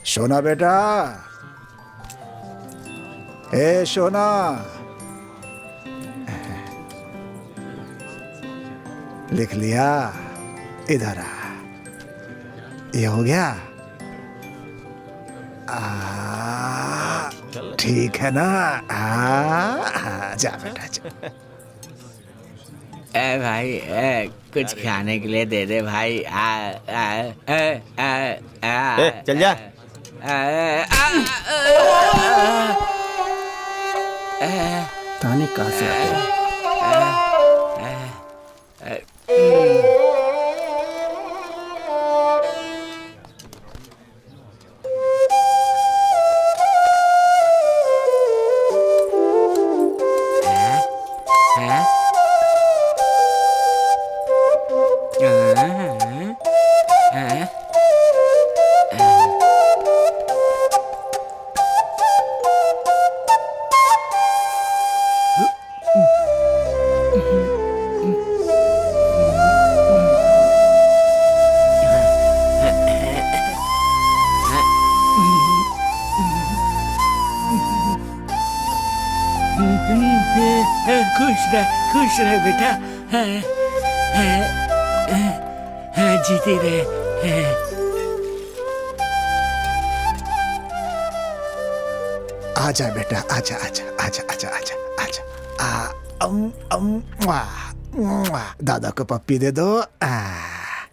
सोना बेटा, ए सोना, लिख लिया? इधर आ, ये हो गया? ठीक है ना? जा बेटा जा। ए भाई, कुछ खाने के लिए दे दे भाई। चल जा। ताने कहाँ से आते हैं? खुश रहे बेटा, जीते रहे। आजा बेटा, आजा आजा आजा आजा आजा आजा। दादा को पप्पी दे दो।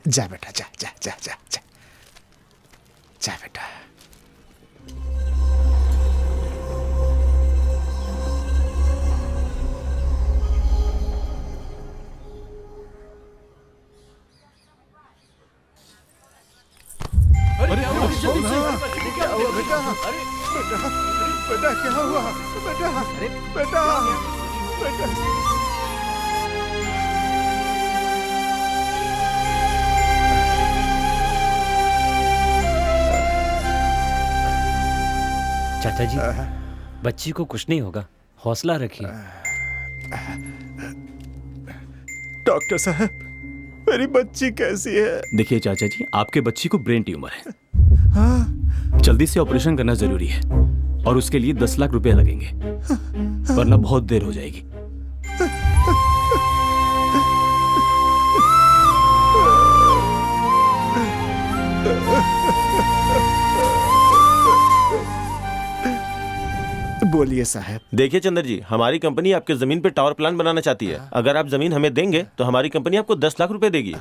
जा बेटा, जा जा जा जा जा जा बेटा। क्या हुआ बेटा? बेटा बेटा क्या हुआ? बेटा बेटा बेटा। चाचा जी, बच्ची को कुछ नहीं होगा, हौसला रखिए। डॉक्टर साहब, मेरी बच्ची कैसी है? देखिए चाचा जी, आपके बच्ची को ब्रेन ट्यूमर है। जल्दी से ऑपरेशन करना जरूरी है और उसके लिए 10 लाख रुपए लगेंगे, वरना बहुत देर हो जाएगी। बोलिए साहब। देखिए चंद्र जी, हमारी कंपनी आपके जमीन पे टावर प्लांट बनाना चाहती है। अगर आप जमीन हमें देंगे तो हमारी कंपनी आपको 10 लाख रुपए देगी।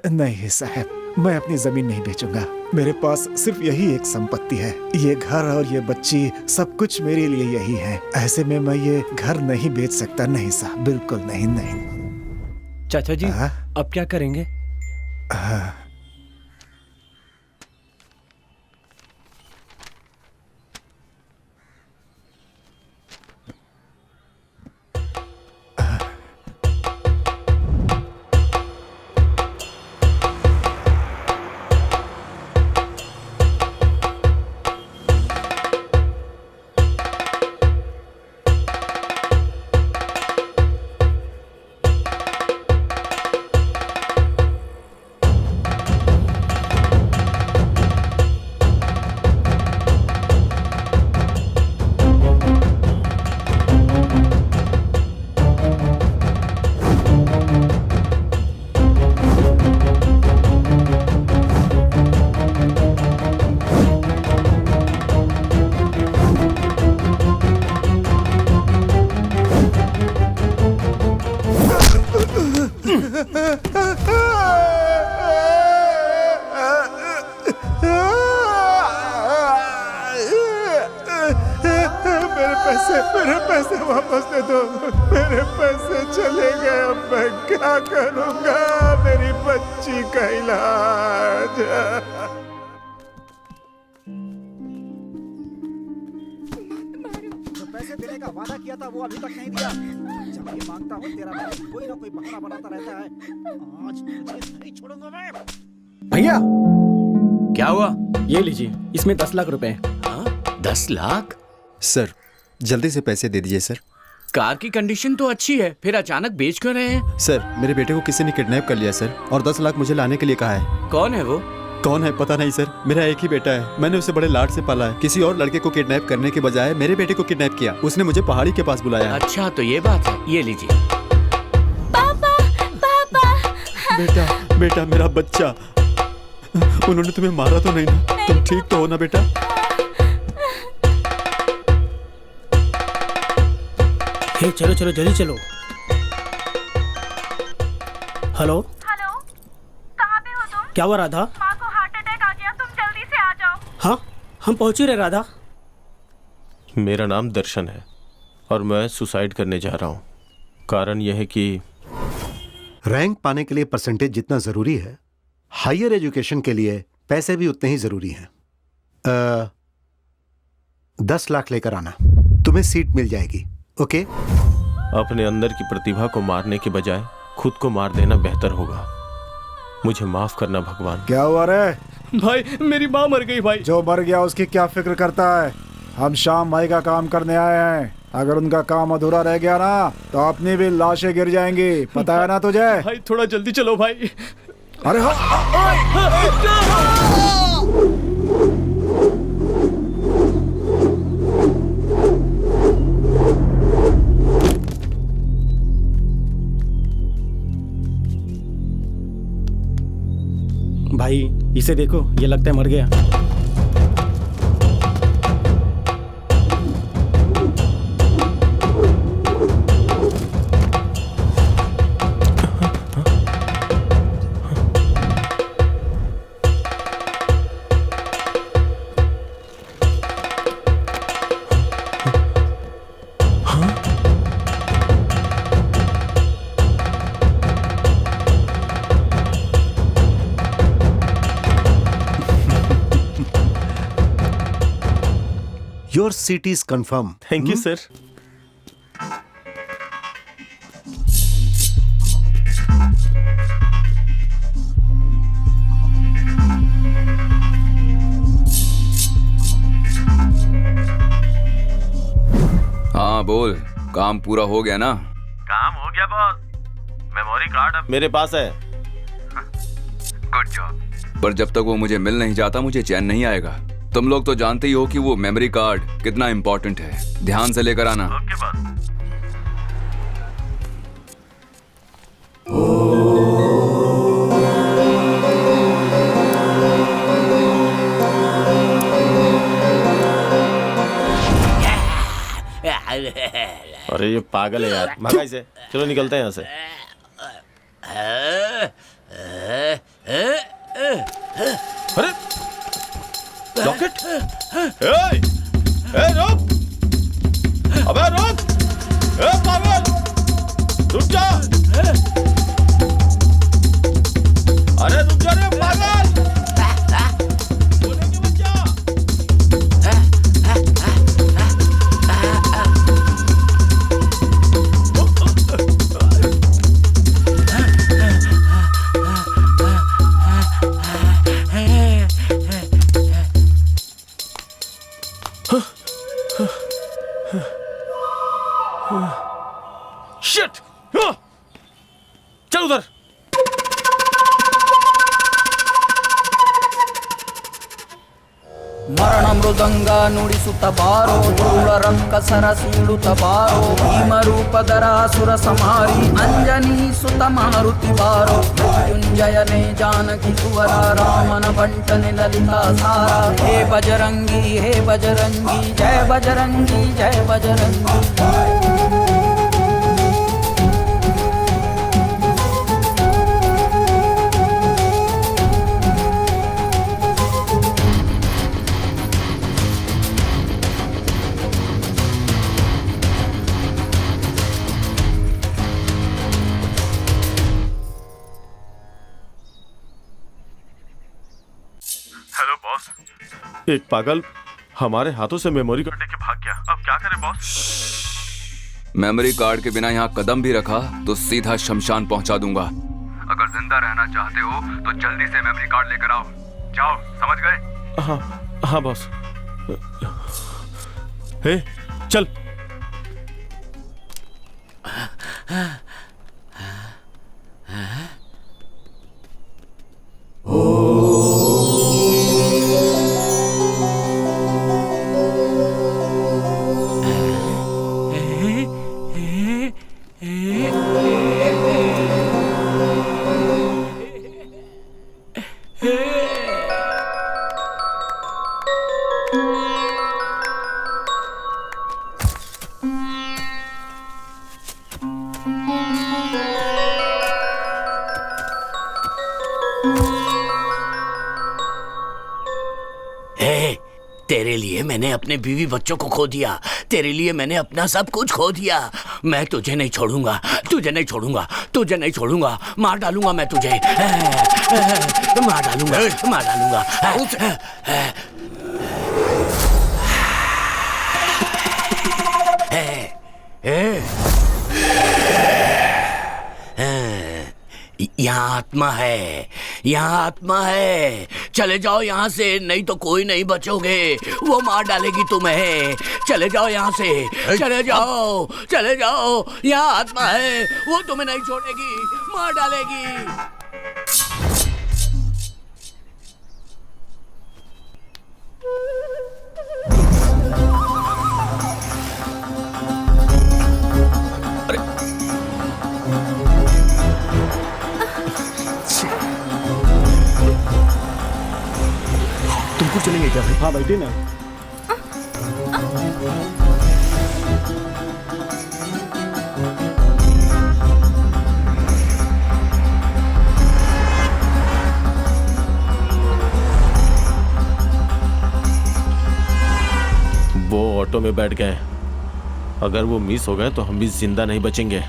नहीं साहब, मैं अपनी जमीन नहीं बेचूंगा। मेरे पास सिर्फ यही एक संपत्ति है, ये घर और ये बच्ची, सब कुछ मेरे लिए यही है। ऐसे में मैं ये घर नहीं बेच सकता। नहीं साहब, बिल्कुल नहीं। नहीं चाचा जी, अब क्या करेंगे? मेरे पैसे वापस दे दो। मेरे पैसे चले गए, अब मैं क्या करूंगा? मेरी बच्ची का इलाज। जो पैसे देने का वादा किया था वो अभी तक नहीं दिया। जब ये मांगता हूँ तेरा भाई कोई ना कोई बहाना बनाता रहता है। आज तुझे नहीं छोड़ूंगा मैं। भैया, क्या हुआ? ये लीजिए, इसमें 10 लाख रुपए हैं। 10 लाख? सर, जल्दी से पैसे दे दीजिए सर। कार की कंडीशन तो अच्छी है, फिर अचानक बेच क्यों रहे हैं? सर, मेरे बेटे को किसी ने किडनैप कर लिया सर, और 10 लाख मुझे लाने के लिए कहा है। कौन है वो? कौन है पता नहीं सर, मेरा एक ही बेटा है। मैंने उसे बड़े लाड से पाला है। किसी और लड़के को किडनैप करने के बजाय मेरे बेटे को किडनैप किया। उसने मुझे पहाड़ी के पास बुलाया। अच्छा तो ये बात है, ये लीजिए। पापा पापा बेटा बेटा मेरा बच्चा, उन्होंने तुम्हें मारा तो नहीं ना? तुम ठीक तो हो ना बेटा? हे चलो चलो जल्दी चलो। हेलो हेलो, कहाँ पे हो तुम? क्या हुआ राधा? माँ को हार्ट अटैक आ गया, तुम जल्दी से आ जाओ। हाँ हम पहुंच ही रहे राधा। मेरा नाम दर्शन है और मैं सुसाइड करने जा रहा हूँ। कारण यह है कि रैंक पाने के लिए परसेंटेज जितना जरूरी है, हायर एजुकेशन के लिए पैसे भी उतने ही जरूरी हैं। 10 लाख लेकर आना, तुम्हें सीट मिल जाएगी। ओके? अपने अंदर की प्रतिभा को मारने के बजाय खुद को मार देना बेहतर होगा। मुझे माफ करना भगवान। क्या हुआ रे? भाई मेरी माँ मर गई भाई। जो मर गया उसकी क्या फिक्र करता है? हम श्याम भाई का काम करने आए हैं। अगर उनका काम अधूरा रह गया ना तो अपनी भी लाशें गिर जाएंगी। पता है ना तुझे? भाई थोड़ा जल्दी चलो भाई। अरे भाई इसे देखो, ये लगता है मर गया। Your seat is confirm. Thank you sir. हाँ बोल, काम पूरा हो गया ना? काम हो गया बॉस। मेमोरी कार्ड अब मेरे पास है। Good job. पर जब तक वो मुझे मिल नहीं जाता मुझे चैन नहीं आएगा। तुम लोग तो जानते ही हो कि वो मेमोरी कार्ड कितना इंपॉर्टेंट है। ध्यान से लेकर आना। Okay boss. अरे ये पागल है यार, भगा इसे। चलो निकलते हैं यहाँ से। अरे रॉकेट! रुक! अबे रुक! पागल! रुक जा! अरे रुक जा रे पागल! बोलेंगे बच्चा! शिट! चल उधर। ಮರಣ ಮೃದಂಗ ನುಡಿಸುತ್ತ ಬಾರೋ, ಧೂಳ ರಂಕ ಸರಸೀಳುತ್ತ ಬಾರೋ, ಭೀಮರೂಪಧರ ಸುರ ಸಂಹಾರಿ ಅಂಜನಿ ಸುತ ಮಾರುತಿ ಬಾರೋ, ಮೃತ್ಯುಂಜಯನೇ ಜಾನಕಿ ಕುವರ ರಾಮನ ಬಂಟನೆ ಲಲಿತಾ ಸಾರ, ಹೇ ಬಜರಂಗಿ ಜಯ ಬಜರಂಗಿ ಜಯ ಬಜರಂಗಿ। Hello boss. एक पागल हमारे हाथों से मेमोरी कार्ड लेके भाग गया। अब क्या करें बॉस? मेमोरी कार्ड के बिना यहाँ कदम भी रखा तो सीधा शमशान पहुंचा दूंगा। अगर जिंदा रहना चाहते हो तो जल्दी से मेमोरी कार्ड लेकर आओ। जाओ, समझ गए? हाँ हाँ बॉस। हे चल। ओ तेरे लिए मैंने अपने बीवी बच्चों को खो दिया, तेरे लिए मैंने अपना सब कुछ खो दिया। मैं तुझे नहीं छोड़ूंगा, तुझे नहीं छोड़ूंगा, तुझे नहीं छोड़ूंगा। मार डालूंगा मैं तुझे, मार डालूंगा, मार डालूंगा। यहाँ आत्मा है, यहाँ आत्मा है। चले जाओ यहाँ से, नहीं तो कोई नहीं बचोगे। वो मार डालेगी तुम्हें। चले जाओ यहाँ से, चले जाओ, चले जाओ। यहाँ आत्मा है, वो तुम्हें नहीं छोड़ेगी, मार डालेगी। तुमको चलेंगे क्या भाई? हाँ बैठे ना। वो ऑटो में बैठ गए। अगर वो मिस हो गए तो हम भी जिंदा नहीं बचेंगे।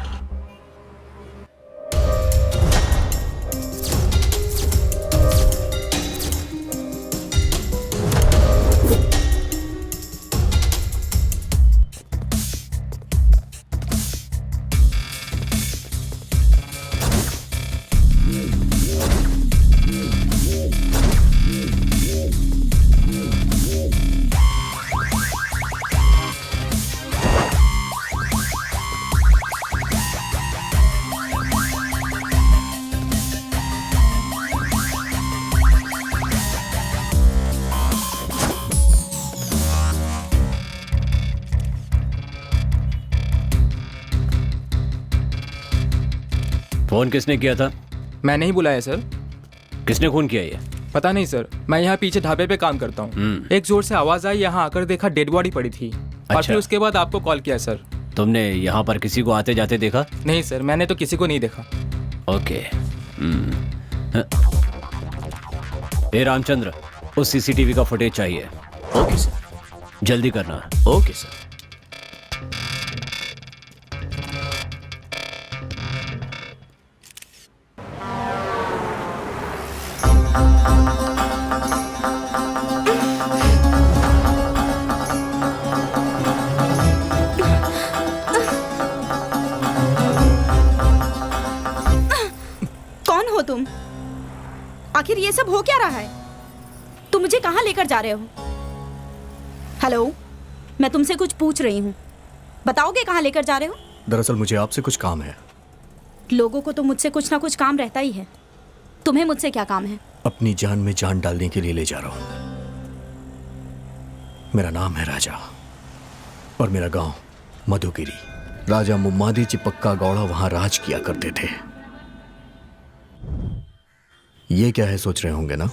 फोन किसने किया था? मैं नहीं बुलाया सर। किसने खून किया ये? पता नहीं सर, मैं यहाँ पीछे ढाबे पे काम करता हूँ। एक जोर से आवाज आई, यहाँ आकर देखा डेड बॉडी पड़ी थी। और फिर उसके बाद आपको कॉल किया सर। तुमने यहाँ पर किसी को आते जाते देखा? नहीं सर, मैंने तो किसी को नहीं देखा। ओके। ए रामचंद्र, उस सीसीटीवी का फुटेज चाहिए। Okay sir. जल्दी करना। Okay sir. कौन हो तुम? आखिर ये सब हो क्या रहा है? तुम मुझे कहाँ लेकर जा रहे हो? हेलो, मैं तुमसे कुछ पूछ रही हूँ, बताओगे कहाँ लेकर जा रहे हो? दरअसल मुझे आपसे कुछ काम है। लोगों को तो मुझसे कुछ ना कुछ काम रहता ही है। तुम्हें मुझसे क्या काम है? अपनी जान में जान डालने के लिए ले जा रहा हूँ। मेरा नाम है राजा और मेरा गांव मधुगिरी। राजा मुम्मादी चिपक्का गौड़ा वहां राज किया करते थे। ये क्या है सोच रहे होंगे ना?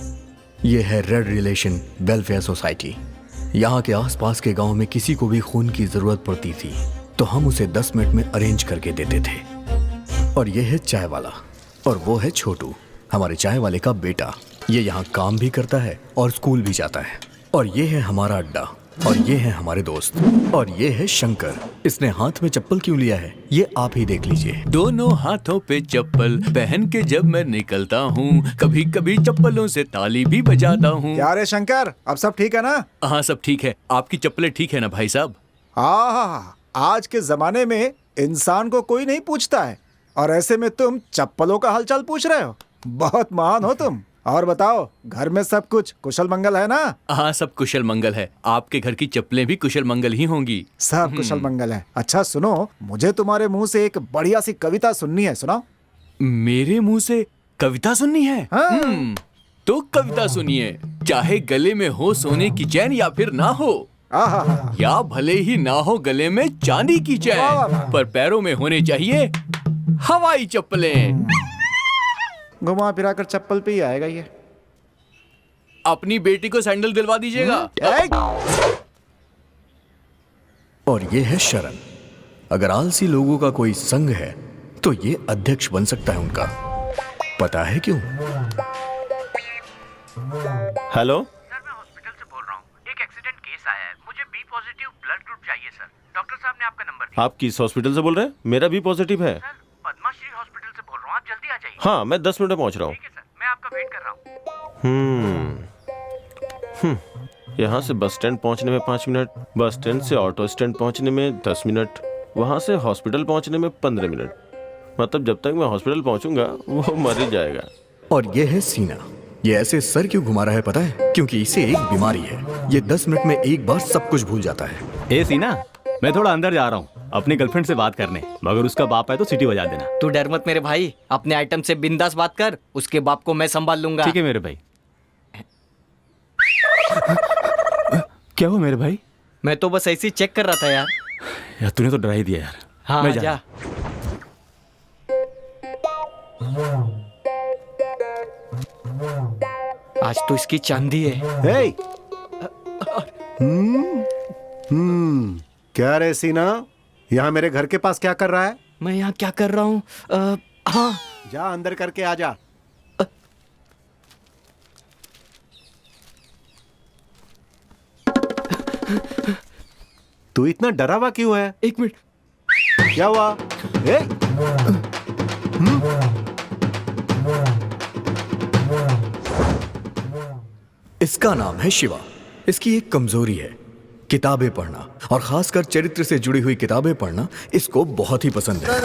ये है रेड रिलेशन वेलफेयर सोसाइटी। यहाँ के आसपास के गांव में किसी को भी खून की जरूरत पड़ती थी तो हम उसे 10 मिनट में अरेंज करके देते थे। और ये है चाय वाला और वो है छोटू, हमारे चाय वाले का बेटा। ये यहाँ काम भी करता है और स्कूल भी जाता है। और ये है हमारा अड्डा और ये है हमारे दोस्त। और ये है शंकर। इसने हाथ में चप्पल क्यों लिया है ये आप ही देख लीजिए। दोनों हाथों पे चप्पल पहन के जब मैं निकलता हूँ, कभी कभी चप्पलों से ताली भी बजाता हूँ। क्या रे शंकर, अब सब ठीक है ना? हाँ सब ठीक है। आपकी चप्पलें ठीक है ना भाई साहब? हाँ, आज के जमाने में इंसान को कोई नहीं पूछता है और ऐसे में तुम चप्पलों का हालचाल पूछ रहे हो। बहुत महान हो तुम। और बताओ, घर में सब कुछ कुशल मंगल है ना? हाँ सब कुशल मंगल है। आपके घर की चप्पलें भी कुशल मंगल ही होंगी। सब कुशल मंगल है। अच्छा सुनो, मुझे तुम्हारे मुंह से एक बढ़िया सी कविता सुननी है। सुनाओ। मेरे मुंह से कविता सुननी है? हाँ। तो कविता सुनिए। चाहे गले में हो सोने की चैन या फिर ना हो, या भले ही ना हो गले में चांदी की चैन, पर पैरों में होने चाहिए हवाई चप्पलें। घुमा फिरा कर चप्पल पे ही आएगा ये। अपनी बेटी को सैंडल दिलवा दीजिएगा। और ये है शरण। अगर आलसी लोगों का कोई संघ है तो ये अध्यक्ष बन सकता है उनका। पता है क्यों? हेलो सर, मैं हॉस्पिटल से बोल रहा हूँ। एक एक्सीडेंट केस आया है, मुझे बी पॉजिटिव ब्लड ग्रुप चाहिए सर। डॉक्टर साहब ने आपका नंबर दिया। आप किस हॉस्पिटल से बोल रहे हैं? मेरा भी पॉजिटिव है। सर, पद्माश्री हॉस्पिटल से बोल रहा हूँ, आप जल्दी आ जाइए। हाँ, मैं 10 मिनट में पहुंच रहा हूँ। ठीक है सर, मैं आपका वेट कर रहा हूँ। यहाँ से बस स्टैंड पहुँचने में 5 मिनट, बस स्टैंड से ऑटो स्टैंड पहुँचने में 10 मिनट, वहाँ से हॉस्पिटल पहुँचने में 15 मिनट। मतलब जब तक मैं हॉस्पिटल पहुँचूंगा वो मर ही जाएगा। और ये है सीना। ये ऐसे सर क्यों घुमा रहा है पता है? क्योंकि इसे एक बीमारी है। ये 10 मिनट में एक बार सब कुछ भूल जाता है। ए सीना, मैं थोड़ा अंदर जा रहा हूँ अपनी गर्लफ्रेंड से बात करने, मगर उसका बाप है तो सीटी बजा देना। तू डर मत मेरे भाई, अपने आइटम से बिंदास बात कर, उसके बाप को मैं संभाल लूंगा। ठीक है मेरे भाई। क्या हुआ मेरे भाई? मैं तो बस ऐसे ही चेक कर रहा था यार। यार तूने तो डरा ही दिया यार। हाँ मैं जा। आज तो इसकी चांदी है। हे! क्या रे सीना, यहाँ मेरे घर के पास क्या कर रहा है? मैं यहाँ क्या कर रहा हूँ? हाँ, जा अंदर करके आ जा। तू इतना डरा हुआ क्यों है? एक मिनट। क्या हुआ? हे! इसका नाम है शिवा। इसकी एक कमजोरी है, किताबें पढ़ना, और खासकर चरित्र से जुड़ी हुई किताबें पढ़ना इसको बहुत ही पसंद है।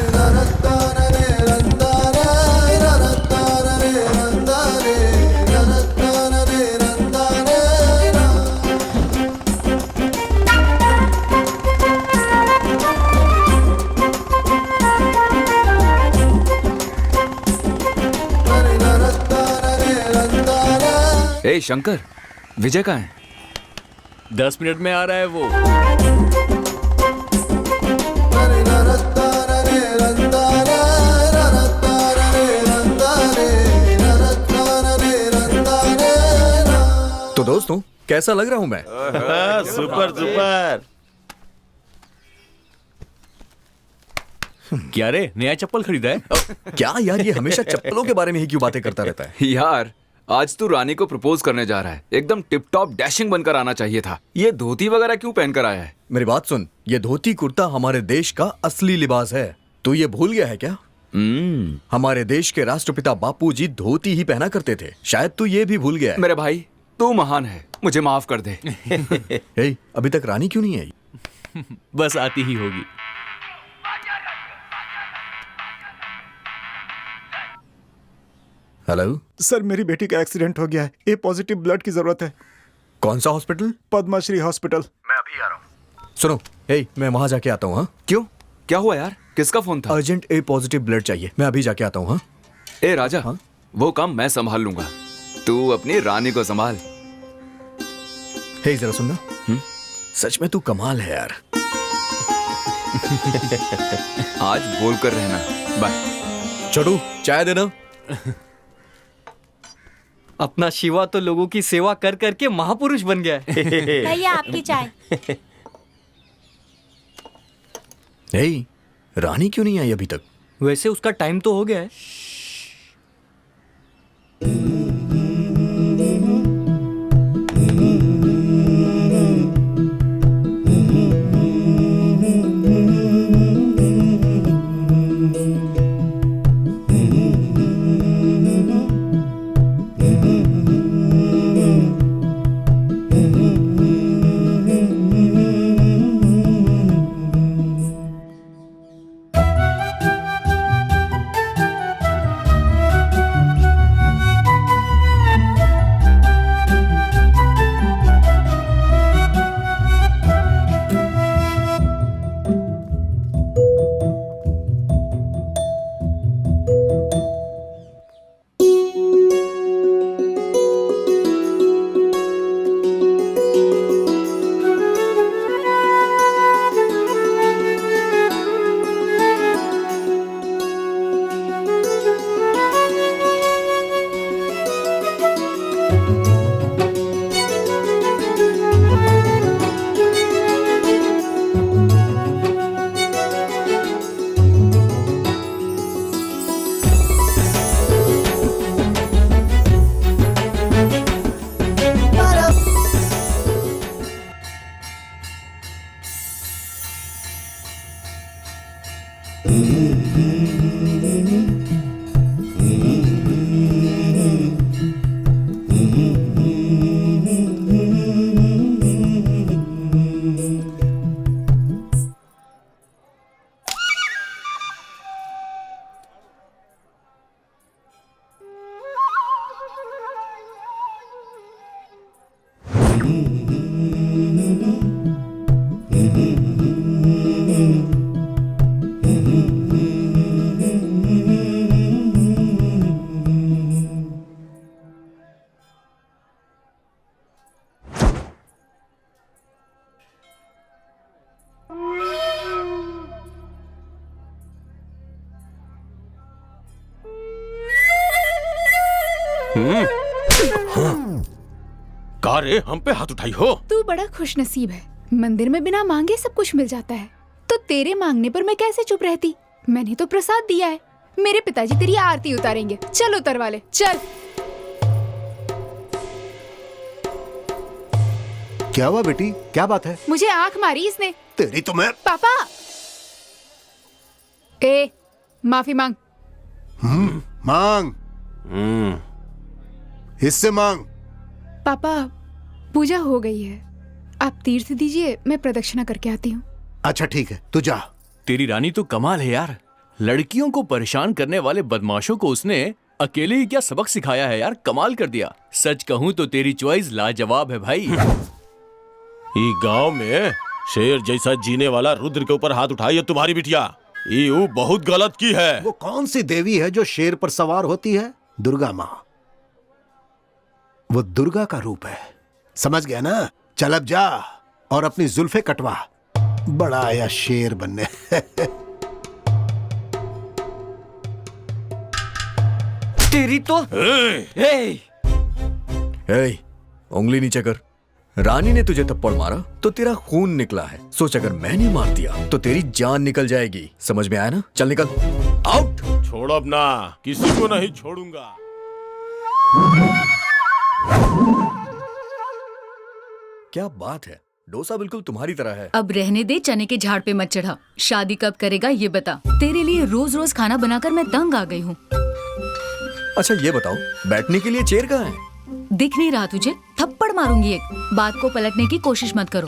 ए शंकर, विजय कहाँ है? 10 मिनट में आ रहा है वो। तो दोस्तों, कैसा लग रहा हूं मैं? Super super. क्या रे, नया चप्पल खरीदा है? क्या यार, ये हमेशा चप्पलों के बारे में ही क्यों बातें करता रहता है? यार आज तू रानी को प्रपोज करने जा रहा है, एकदम टिप टॉप डैशिंग बनकर आना चाहिए था। ये धोती वगैरह क्यों पहनकर आया है? मेरी बात सुन, ये धोती कुर्ता हमारे देश का असली लिबास है। तू ये भूल गया है क्या? हमारे देश के राष्ट्रपिता बापूजी धोती ही पहना करते थे। शायद तू ये भी भूल गया है। मेरे भाई, तू महान है, मुझे माफ कर दे। हे, अभी तक रानी क्यों नहीं आई? बस आती ही होगी। हेलो सर, मेरी बेटी का एक्सीडेंट हो गया है। ए पॉजिटिव ब्लड की जरूरत है। कौन सा हॉस्पिटल? पद्माश्री हॉस्पिटल। मैं अभी आ रहा हूँ। सुनो, हे, मैं वहां जाके आता हूँ। हाँ, क्यों? क्या हुआ यार? किसका फोन था? अर्जेंट ए पॉजिटिव ब्लड चाहिए, मैं अभी जाके आता हूँ। हाँ, ए राजा, हाँ? वो काम मैं संभाल लूंगा, तू अपनी रानी को संभाल। हे, जरा सुनना। सच में तू कमाल है यार। आज बोल कर रहना। बाय। छोटू, चाय देना। अपना शिवा तो लोगों की सेवा कर करके महापुरुष बन गया है। भैया आपकी चाय। हे, रानी क्यों नहीं आई अभी तक? वैसे उसका टाइम तो हो गया है। का रे हम पे हाथ उठाई हो? तू बड़ा खुशनसीब है, मंदिर में बिना मांगे सब कुछ मिल जाता है, तो तेरे मांगने पर मैं कैसे चुप रहती। मैंने तो प्रसाद दिया है, मेरे पिताजी तेरी आरती उतारेंगे। चल उतरवा ले, चल। क्या हुआ बेटी, क्या बात है? मुझे आंख मारी इसने। तेरी तो मैं। पापा, ए माफी मांग। मांग। इससे मांग। पापा पूजा हो गई है, आप तीर्थ दीजिए, मैं प्रदक्षिणा करके आती हूँ। अच्छा ठीक है, तू जा। तेरी रानी तो कमाल है यार, लड़कियों को परेशान करने वाले बदमाशों को उसने अकेले ही क्या सबक सिखाया है यार, कमाल कर दिया। सच कहूँ तो तेरी चॉइस लाजवाब है भाई। ई गांव में शेर जैसा जीने वाला रुद्र के ऊपर हाथ उठाई है तुम्हारी बिटिया, ये बहुत गलत की है। वो कौन सी देवी है जो शेर पर सवार होती है? दुर्गा माँ। वो दुर्गा का रूप है, समझ गया ना? चल अब जा और अपनी जुल्फे कटवा, बड़ा आया शेर बनने। तेरी तो उंगली नीचे कर। रानी ने तुझे थप्पड़ मारा तो तेरा खून निकला है, सोच अगर मैंने मार दिया तो तेरी जान निकल जाएगी। समझ में आया ना? चल निकल, आउट। छोड़ अब ना, किसी को नहीं छोड़ूंगा। क्या बात है, डोसा बिल्कुल तुम्हारी तरह है। अब रहने दे, चने के झाड़ पे मत चढ़ा। शादी कब करेगा ये बता। तेरे लिए रोज रोज खाना बनाकर मैं तंग आ गई हूँ। अच्छा ये बताओ, बैठने के लिए चेयर कहाँ है? दिख नहीं रहा तुझे? थप्पड़ मारूंगी एक। बात को पलटने की कोशिश मत करो।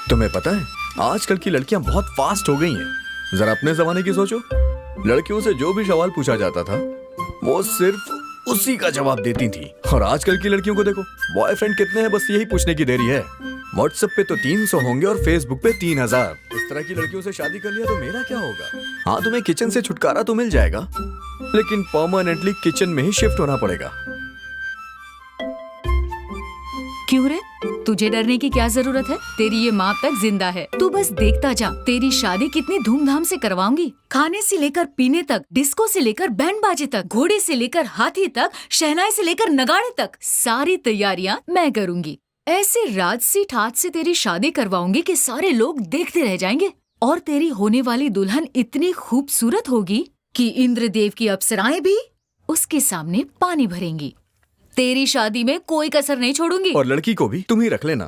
तुम्हें पता है आजकल की लड़कियां बहुत फास्ट हो गई हैं। जरा अपने जमाने की सोचो, लड़कियों से जो भी सवाल पूछा जाता था वो सिर्फ उसी का जवाब देती थी। और आजकल की लड़कियों को देखो, बॉयफ्रेंड कितने हैं बस यही पूछने की देरी है। व्हाट्सएप पे तो 300 होंगे और फेसबुक पे 3000। इस तरह की लड़कियों से शादी कर लिया तो मेरा क्या होगा? हाँ, तुम्हें किचन से छुटकारा तो मिल जाएगा, लेकिन परमानेंटली किचन में ही शिफ्ट होना पड़ेगा। क्यों रे, तुझे डरने की क्या जरूरत है? तेरी ये माँ तक जिंदा है, तू बस देखता जा। तेरी शादी कितनी धूमधाम से करवाऊंगी। खाने से लेकर पीने तक, डिस्को से लेकर बैंड बाजे तक, घोड़े से लेकर हाथी तक, शहनाई से लेकर नगाड़े तक, सारी तैयारियां मैं करूंगी। ऐसे राजसी ठाट से तेरी शादी करवाऊंगी कि सारे लोग देखते रह जाएंगे। और तेरी होने वाली दुल्हन इतनी खूबसूरत होगी कि इंद्रदेव की अप्सराएं भी उसके सामने पानी भरेंगी। तेरी शादी में कोई कसर नहीं छोड़ूंगी। और लड़की को भी तुम ही रख लेना।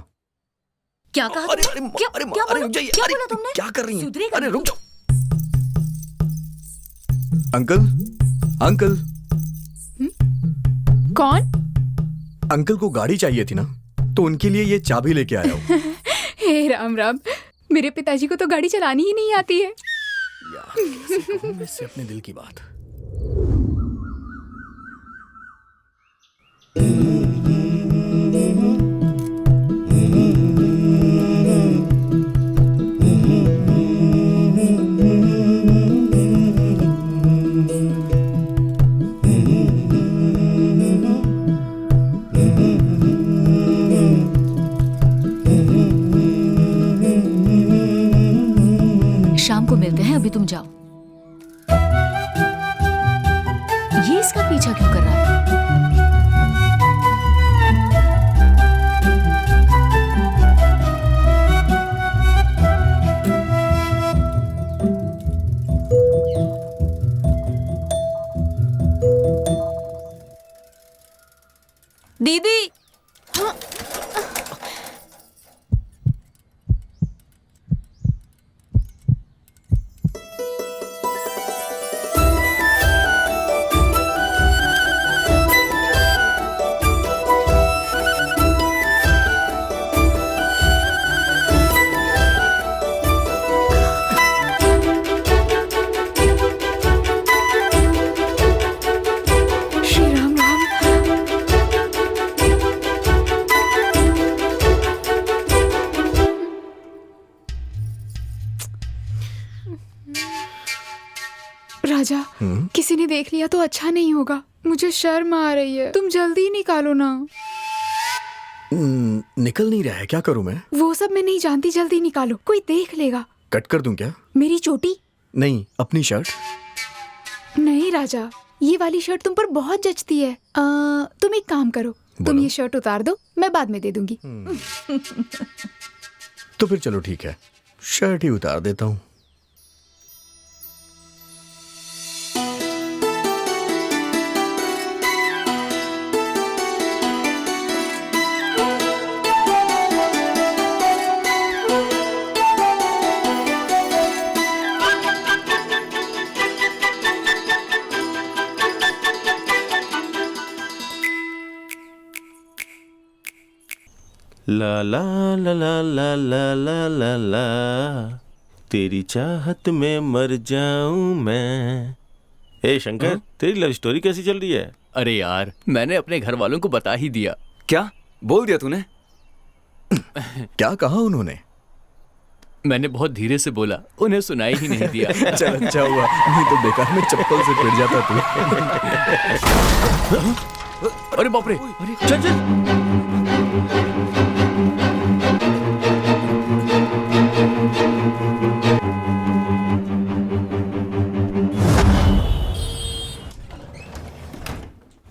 क्या कहा? क्या बोला तुमने? क्या कर रही है? सुधरेगा अरे रुक जाओ। Uncle, uncle. कौन? अंकल को गाड़ी चाहिए थी ना, तो उनके लिए ये चाबी लेके आया हूँ। हे राम राम, मेरे पिताजी को तो गाड़ी चलानी ही नहीं आती है। यार, कैसे कहूं मैं इससे अपने दिल की बात। शाम को मिलते हैं, अभी तुम जाओ। ये इसका पीछा क्यों कर रहा है? दीदी, राजा, किसी ने देख लिया तो अच्छा नहीं होगा। मुझे शर्म आ रही है, तुम जल्दी निकालो ना। निकल नहीं रहा है, क्या करूं मैं? वो सब मैं नहीं जानती, जल्दी निकालो, कोई देख लेगा। कट कर दूं क्या? मेरी चोटी? नहीं, अपनी शर्ट। नहीं राजा, ये वाली शर्ट तुम पर बहुत जचती है। तुम एक काम करो, तुम ये शर्ट उतार दो, मैं बाद में दे दूंगी। तो फिर चलो ठीक है, शर्ट ही उतार देता हूँ। ला ला ला ला ला ला ला ला ला, तेरी चाहत में मर जाऊं मैं। ए शंकर, तेरी लव स्टोरी कैसी चल रही है? अरे यार, मैंने अपने घर वालों को बता ही दिया। क्या बोल दिया तूने? क्या कहा उन्होंने? मैंने बहुत धीरे से बोला, उन्हें सुनाई ही नहीं दिया। चल अच्छा हुआ, नहीं तो बेकार में चप्पल से पिट जाता तू। अरे बाप रे, चल चल।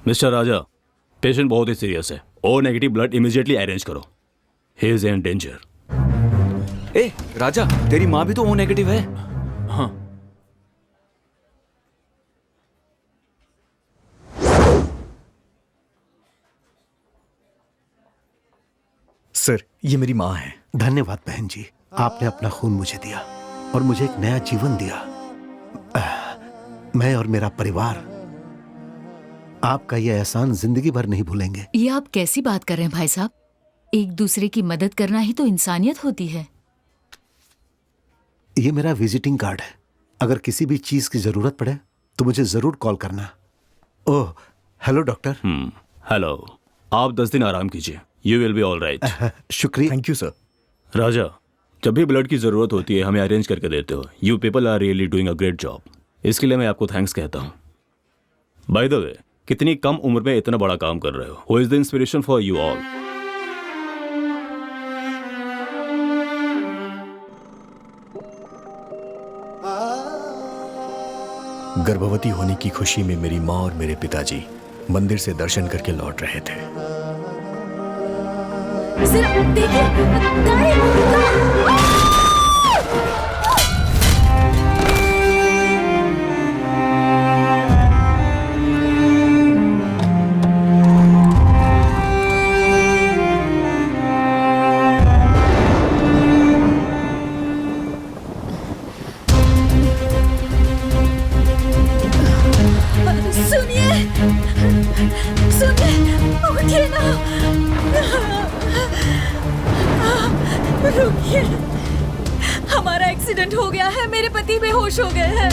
मिस्टर राजा, पेशेंट बहुत ही सीरियस है। O negative blood immediately arrange करो। He is in danger. ए राजा, तेरी माँ भी तो ओ नेगेटिव है। हाँ। सर, ये मेरी माँ है। धन्यवाद बहन जी, आपने अपना खून मुझे दिया और मुझे एक नया जीवन दिया। मैं और मेरा परिवार आपका ये एहसान जिंदगी भर नहीं भूलेंगे। ये आप कैसी बात कर रहे हैं भाई साहब? एक दूसरे की मदद करना ही तो इंसानियत होती है। ये मेरा विजिटिंग कार्ड है, अगर किसी भी चीज की जरूरत पड़े तो मुझे जरूर कॉल करना। Oh hello doctor. हेलो, आप 10 दिन आराम कीजिए, you will be all right. शुक्रिया। Thank you sir. राजा, जब भी ब्लड की जरूरत होती है हमें अरेंज करके देते हो। You people are really doing a great job. इसके लिए मैं आपको थैंक्स कहता हूँ। बाय द वे, कितनी कम उम्र में इतना बड़ा काम कर रहे हो। Who is the inspiration for you all? गर्भवती होने की खुशी में मेरी माँ और मेरे पिताजी मंदिर से दर्शन करके लौट रहे थे। सिर्फ देखिए, उठिए ना। रुकिए, हमारा एक्सीडेंट हो गया है, मेरे पति बेहोश हो गए हैं।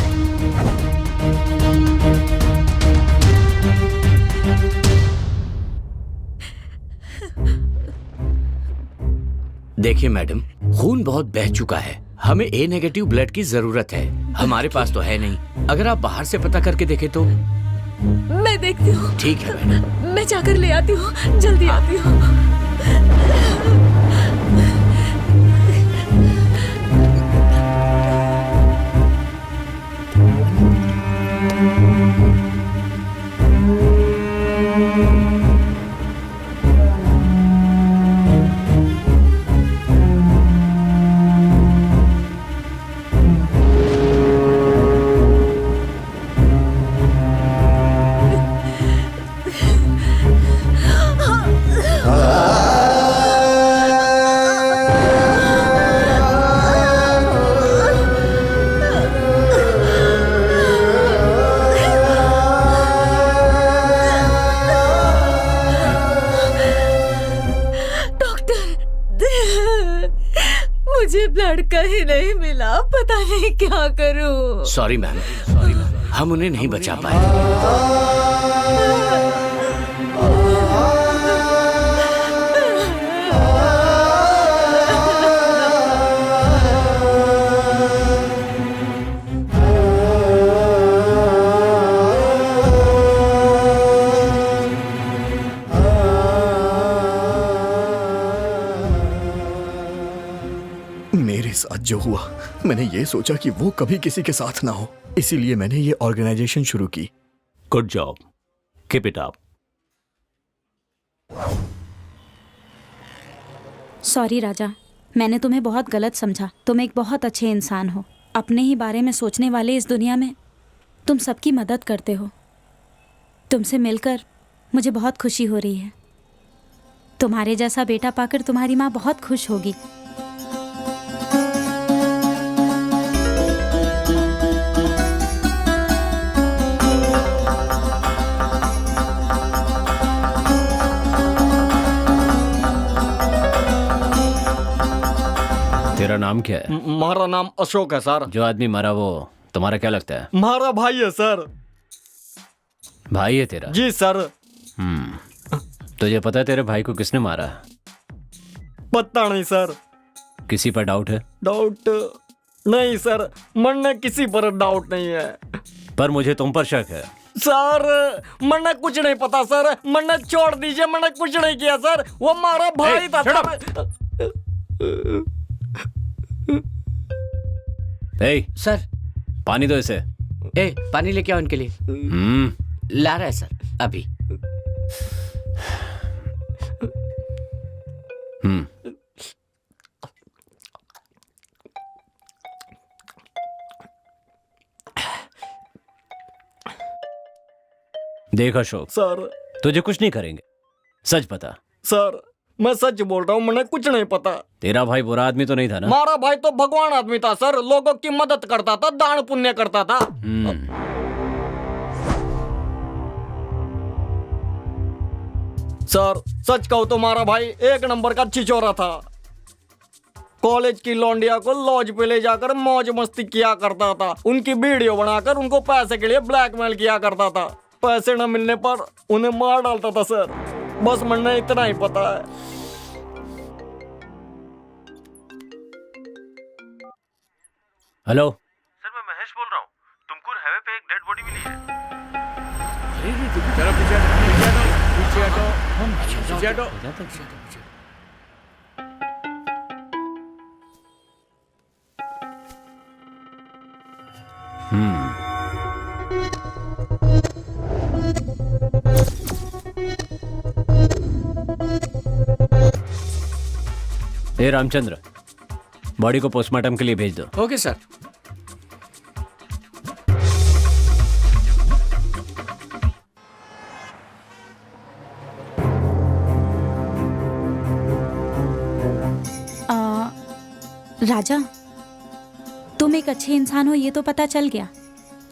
देखिए मैडम, खून बहुत बह चुका है, हमें ए नेगेटिव ब्लड की जरूरत है। हमारे पास तो है नहीं, अगर आप बाहर से पता करके देखें तो। मैं देखती हूँ। ठीक है मैडम। मैं जाकर ले आती हूँ, जल्दी आती हूँ। कहीं नहीं मिला, पता नहीं क्या करूं। सॉरी मैम, सॉरी मैम, हम उन्हें नहीं बचा पाए। साथ जो हुआ, मैंने ये सोचा कि वो कभी किसी के साथ ना हो, इसीलिए मैंने ये ऑर्गेनाइजेशन शुरू की। Good job, keep it up. Sorry Raja, मैंने तुम्हें बहुत गलत समझा। तुम एक बहुत अच्छे इंसान हो। अपने ही बारे में सोचने वाले इस दुनिया में तुम सबकी मदद करते हो। तुमसे मिलकर मुझे बहुत खुशी हो रही है। तुम्हारे जैसा बेटा पाकर तुम्हारी माँ बहुत खुश होगी। तेरा नाम क्या है? हमारा नाम अशोक है सर। जो आदमी मरा वो तुम्हारा क्या लगता है? हमारा भाई है सर। भाई है तेरा? जी सर। तुझे पता है तेरे भाई को किसने मारा? पता नहीं सर। किसी पर डाउट है? डाउट नहीं सर, मन में किसी पर डाउट नहीं है। पर मुझे तुम पर शक है। सर मैंने कुछ नहीं पता सर, मैंने छोड़ दीजिए, मैंने कुछ नहीं किया सर। वो हमारा भाई था। सर पानी दो इसे। पानी लेके आओ इनके लिए। ला रहा है सर अभी। देख अशोक सर, तुझे कुछ नहीं करेंगे, सच बता। सर मैं सच बोल रहा हूँ, मैंने कुछ नहीं पता। तेरा भाई बुरा आदमी तो नहीं था ना? हमारा भाई तो भगवान आदमी था सर, लोगों की मदद करता था, दान पुण्य करता था। सर सच कहूँ तो हमारा भाई एक नंबर का छिछोरा था। कॉलेज की लौंडिया को लॉज पे ले जाकर मौज मस्ती किया करता था, उनकी वीडियो बनाकर उनको पैसे के लिए ब्लैकमेल किया करता था। पैसे न मिलने पर उन्हें मार डालता था सर। बस मैंने इतना ही पता है। हेलो सर, मैं महेश बोल रहा हूँ। तुमको हाईवे पे एक डेड बॉडी मिली है। पीछे हटो। ए रामचंद्र, बॉडी को पोस्टमार्टम के लिए भेज दो। Okay sir. राजा, तुम एक अच्छे इंसान हो ये तो पता चल गया,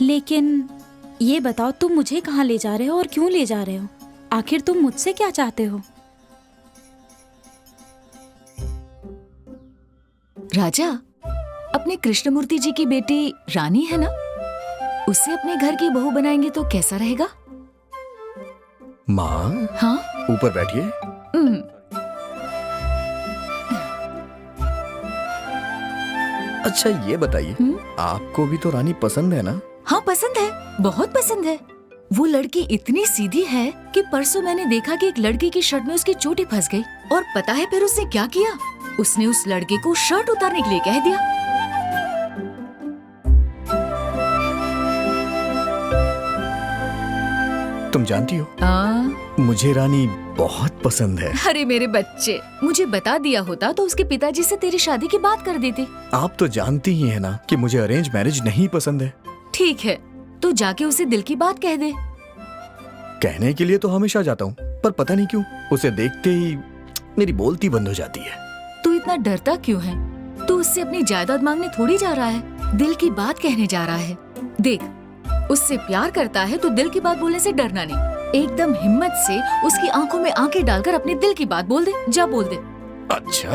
लेकिन ये बताओ तुम मुझे कहाँ ले जा रहे हो और क्यों ले जा रहे हो? आखिर तुम मुझसे क्या चाहते हो? राजा, अपने कृष्णमूर्ति जी की बेटी रानी है ना, उसे अपने घर की बहू बनाएंगे तो कैसा रहेगा? माँ, हाँ ऊपर बैठिए। अच्छा ये बताइए, आपको भी तो रानी पसंद है ना? हाँ पसंद है, बहुत पसंद है। वो लड़की इतनी सीधी है कि परसों मैंने देखा कि एक लड़के की शर्ट में उसकी चोटी फंस गई, और पता है फिर उसने क्या किया? उसने उस लड़के को शर्ट उतारने के लिए कह दिया। तुम जानती हो, मुझे रानी बहुत पसंद है। अरे मेरे बच्चे, मुझे बता दिया होता तो उसके पिताजी से तेरी शादी की बात कर देते। आप तो जानती ही है ना कि मुझे अरेंज मैरिज नहीं पसंद है। ठीक है, तो जाके उसे दिल की बात कह दे। कहने के लिए तो हमेशा जाता हूँ, पर पता नहीं क्यों उसे देखते ही मेरी बोलती बंद हो जाती है। तू इतना डरता क्यों है? तू उससे अपनी जायदाद मांगने थोड़ी जा रहा है, दिल की बात कहने जा रहा है। देख, उससे प्यार करता है तो दिल की बात बोलने से डरना नहीं। एकदम हिम्मत से उसकी आंखों में आंखें डालकर अपने दिल की बात बोल दे। जा बोल दे। अच्छा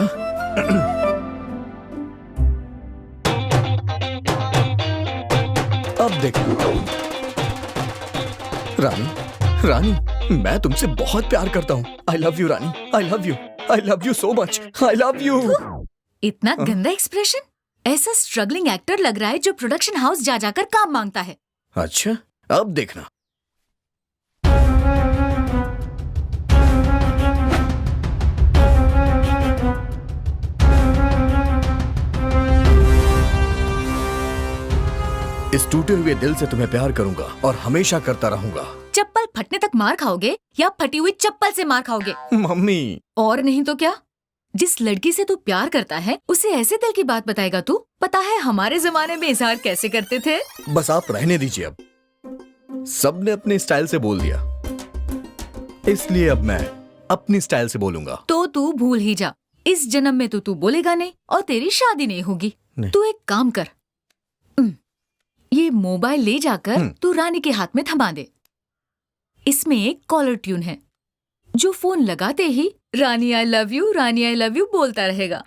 अब देखो रानी, रानी मैं तुमसे बहुत प्यार करता हूँ। आई love you Rani, I love you, I love you so much, I love you. इतना गंदा एक्सप्रेशन, ऐसा स्ट्रगलिंग एक्टर लग रहा है जो प्रोडक्शन हाउस जा जाकर काम मांगता है। अच्छा अब देखना। इस टूटे हुए दिल से तुम्हें प्यार करूंगा और हमेशा करता रहूंगा। चप्पल फटने तक मार खाओगे या फटी हुई चप्पल से मार खाओगे? मम्मी। और नहीं तो क्या? जिस लड़की से तू प्यार करता है उसे ऐसे दिल की बात बताएगा तू? पता है हमारे जमाने में इजहार कैसे करते थे? बस आप रहने दीजिए, अब सबने अपने स्टाइल से बोल दिया, इसलिए अब मैं अपनी स्टाइल से बोलूंगा। तो तू भूल ही जा, इस जन्म में तो तू बोलेगा नहीं और तेरी शादी नहीं होगी। तू एक काम कर, ये मोबाइल ले जाकर तू रानी के हाथ में थमा दे। इसमें एक कॉलर ट्यून है जो फोन लगाते ही Rani I love you, Rani I love you बोलता रहेगा।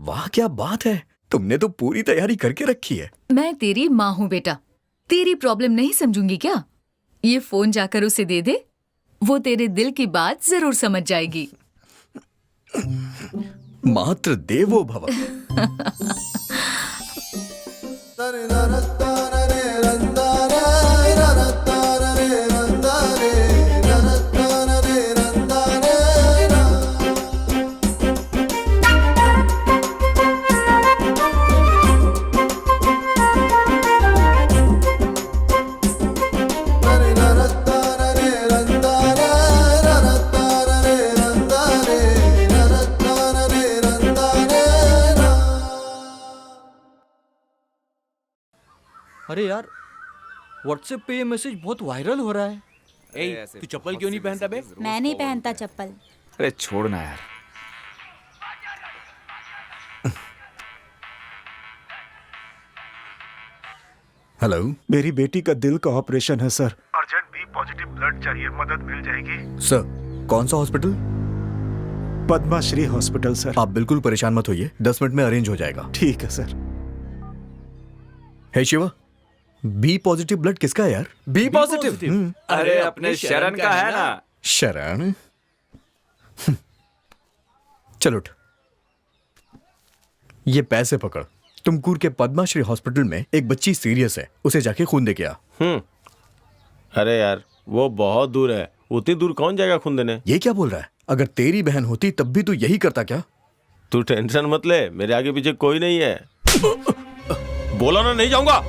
वाह क्या बात है, तुमने तो पूरी तैयारी करके रखी है। मैं तेरी माँ हूँ बेटा, तेरी प्रॉब्लम नहीं समझूंगी क्या? ये फोन जाकर उसे दे दे, वो तेरे दिल की बात जरूर समझ जाएगी। मात्र देवो भव। अरे यार, व्हाट्सएप पे ये मैसेज बहुत वायरल हो रहा है। ए, तू चप्पल क्यों नहीं पहनता बे? मैं नहीं पहनता चप्पल। अरे छोड़ना यार। हेलो, मेरी बेटी का दिल का ऑपरेशन है sir. Urgent B positive blood चाहिए, मदद मिल जाएगी? सर कौन सा हॉस्पिटल? Padma Shri hospital sir. आप बिल्कुल परेशान मत होइए, 10 मिनट में अरेंज हो जाएगा। ठीक है सर। हे शिवा, बी पॉजिटिव ब्लड किसका है यार? B positive? अरे अपने शरण का है ना। शरण? चलो उठ, ये पैसे पकड़। तुमकुर के पद्माश्री हॉस्पिटल में एक बच्ची सीरियस है, उसे जाके खून दे के आ। अरे यार वो बहुत दूर है, उतनी दूर कौन जाएगा खून देने? ये क्या बोल रहा है? अगर तेरी बहन होती तब भी तू यही करता क्या? तू टेंशन मत ले, मेरे आगे पीछे कोई नहीं है। बोला ना नहीं जाऊंगा।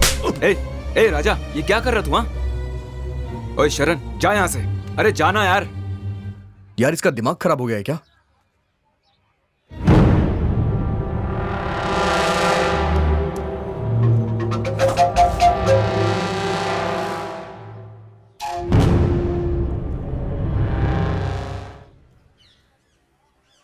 ए राजा, ये क्या कर रहा तू? हाँ ओए शरण, जा यहाँ से। अरे जाना यार। यार इसका दिमाग खराब हो गया है क्या?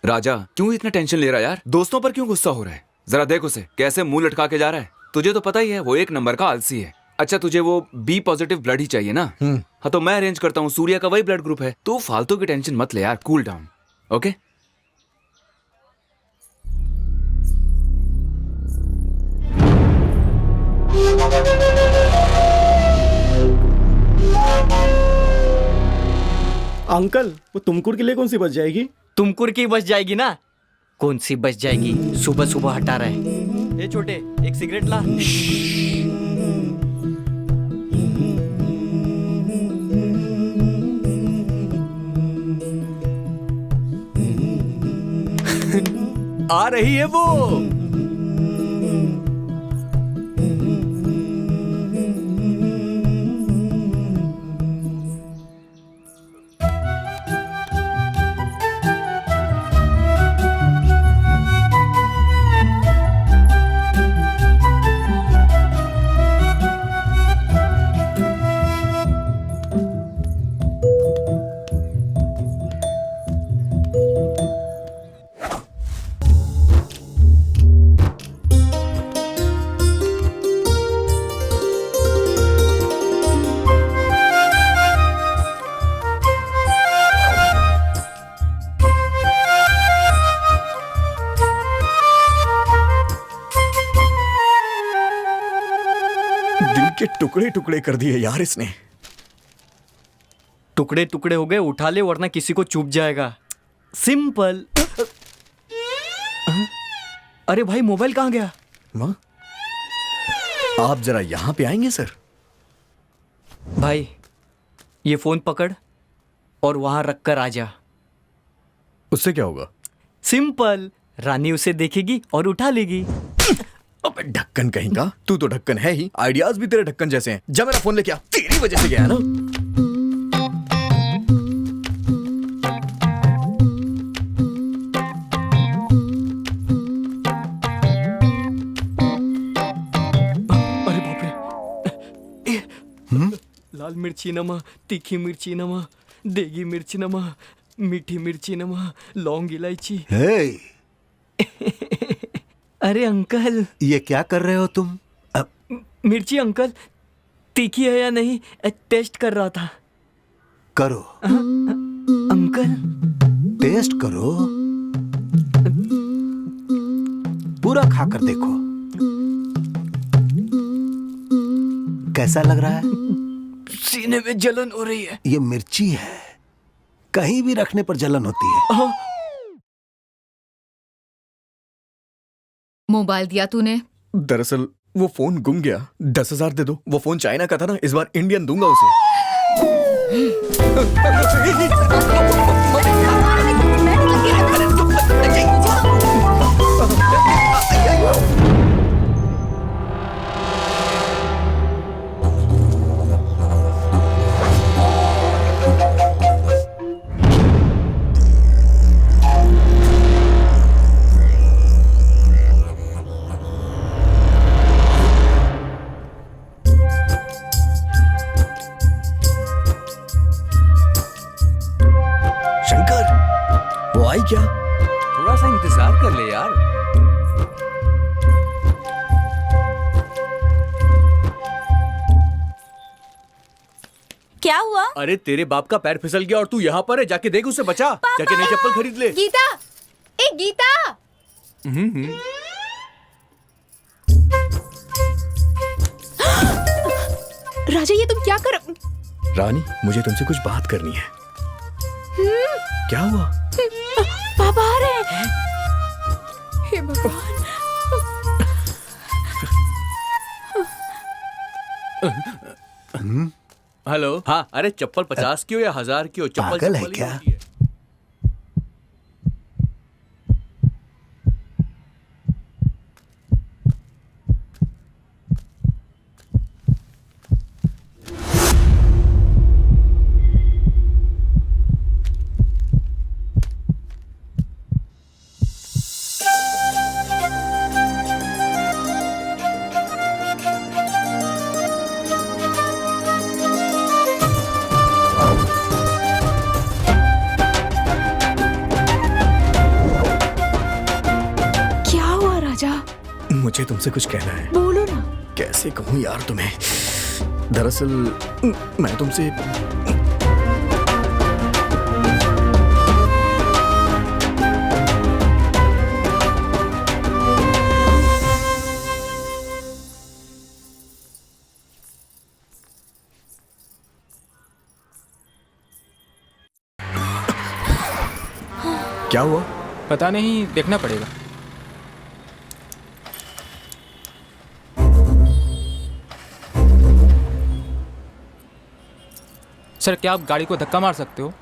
राजा क्यों इतना टेंशन ले रहा है यार? दोस्तों पर क्यों गुस्सा हो रहा है? जरा देख उसे कैसे मुंह लटका के जा रहा है। तुझे तो पता ही है वो एक नंबर का आलसी है। अच्छा तुझे वो बी पॉजिटिव ब्लड ही चाहिए ना? हाँ तो मैं अरेंज करता हूँ, सूर्या का वही ब्लड ग्रुप है। तू फालतू की टेंशन मत ले यार, कूल डाउन। ओके अंकल, वो तुमकुर के लिए कौन सी बच जाएगी? तुमकुर की बच जाएगी ना? कौन सी बच जाएगी? सुबह सुबह हटा रहा है। ए छोटे, एक सिगरेट ला। आ रही है वो। टुकड़े टुकड़े कर दिए यार इसने। टुकड़े टुकड़े हो गए, उठा ले वरना किसी को चुभ जाएगा। सिंपल। अरे भाई मोबाइल कहाँ गया? माँ आप जरा यहां पे आएंगे सर? भाई ये फोन पकड़ और वहां रख कर आ जा। उससे क्या होगा? सिंपल, रानी उसे देखेगी और उठा लेगी। अबे ढक्कन कहीं का, तू तो ढक्कन है ही, आइडियाज भी तेरे ढक्कन जैसे हैं। जा मेरा फोन लेके आ, तेरी वजह से गया है ना। अरे बाप रे। लाल मिर्ची नमा, तीखी मिर्ची नमा, देगी मिर्ची नमा, मीठी मिर्ची नमा, लौंग इलायची। हे, अरे अंकल, ये क्या कर रहे हो तुम? मिर्ची अंकल तीखी है या नहीं टेस्ट कर रहा था। करो अंकल, टेस्ट करो, पूरा खाकर देखो कैसा लग रहा है। सीने में जलन हो रही है। ये मिर्ची है, कहीं भी रखने पर जलन होती है। मोबाइल दिया तूने? दरअसल वो फोन गुम गया। 10,000 दे दो। वो फोन चाइना का था ना, इस बार इंडियन दूंगा उसे। आई क्या? थोड़ा सा इंतजार कर ले यार। क्या हुआ? अरे तेरे बाप का पैर फिसल गया और तू यहाँ पर है, जाके देख उसे बचा। जाके नई चप्पल खरीद ले। गीता, ए गीता। राजा ये तुम क्या कर? रानी मुझे तुमसे कुछ बात करनी है। क्या हुआ? पापा आ रहे हैं। हे भगवान। हेलो। हाँ, अरे चप्पल 50 की हो या 1000 की हो, चप्पल पागल है चप्पल ही क्या? होती है। मुझे तुमसे कुछ कहना है। बोलो ना। कैसे कहूँ यार तुम्हें? दरअसल मैं तुमसे क्या हुआ? पता नहीं, देखना पड़ेगा। सर, क्या आप गाड़ी को धक्का मार सकते हो?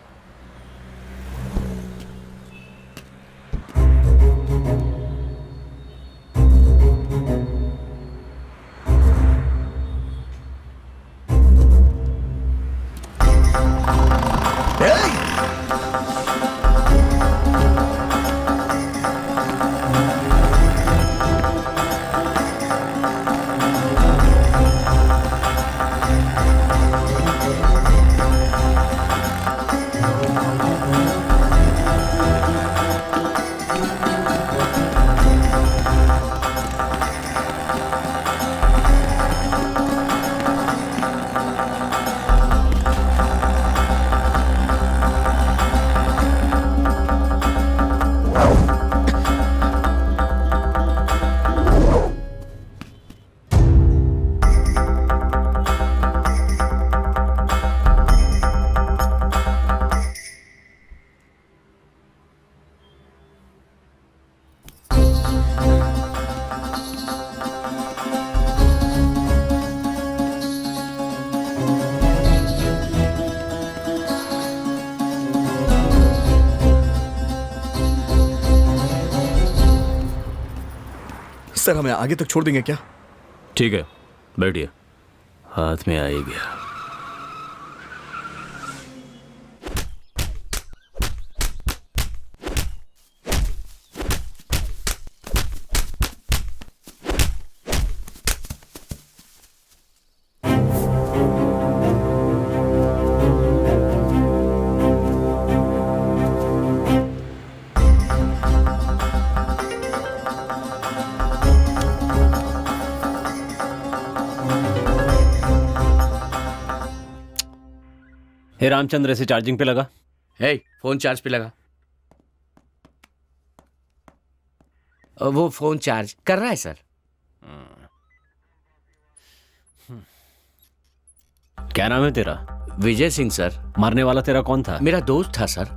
सर हमें आगे तक छोड़ देंगे क्या? ठीक है, बैठिए। हाथ में आ ही गया। हे रामचंद्र, ऐसे चार्जिंग पे लगा। हे, फोन चार्ज पे लगा। वो फोन चार्ज कर रहा है सर। क्या नाम है तेरा? विजय सिंह सर। मारने वाला तेरा कौन था? मेरा दोस्त था सर।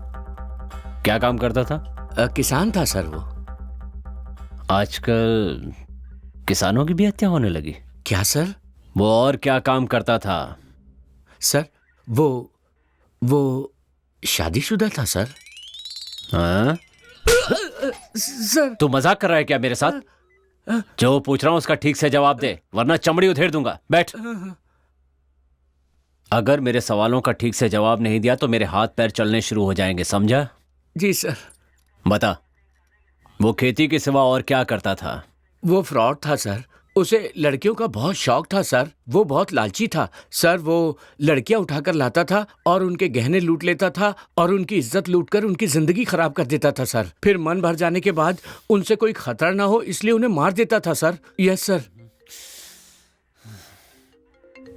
क्या काम करता था? किसान था सर वो। आजकल किसानों की भी हत्या होने लगी। क्या सर? वो और क्या काम करता था? सर वो शादीशुदा था सर। हाँ? सर तू मजाक कर रहा है क्या मेरे साथ? जो पूछ रहा हूं उसका ठीक से जवाब दे, वरना चमड़ी उधेड़ दूंगा। बैठ। अगर मेरे सवालों का ठीक से जवाब नहीं दिया तो मेरे हाथ पैर चलने शुरू हो जाएंगे, समझा? जी सर। बता, वो खेती के सिवा और क्या करता था? वो फ्रॉड था सर। उसे लड़कियों का बहुत शौक था सर। वो बहुत लालची था सर। वो लड़कियां उठाकर लाता था और उनके गहने लूट लेता था और उनकी इज्जत लूटकर उनकी जिंदगी खराब कर देता था सर। फिर मन भर जाने के बाद उनसे कोई खतरा ना हो इसलिए उन्हें मार देता था सर। Yes sir.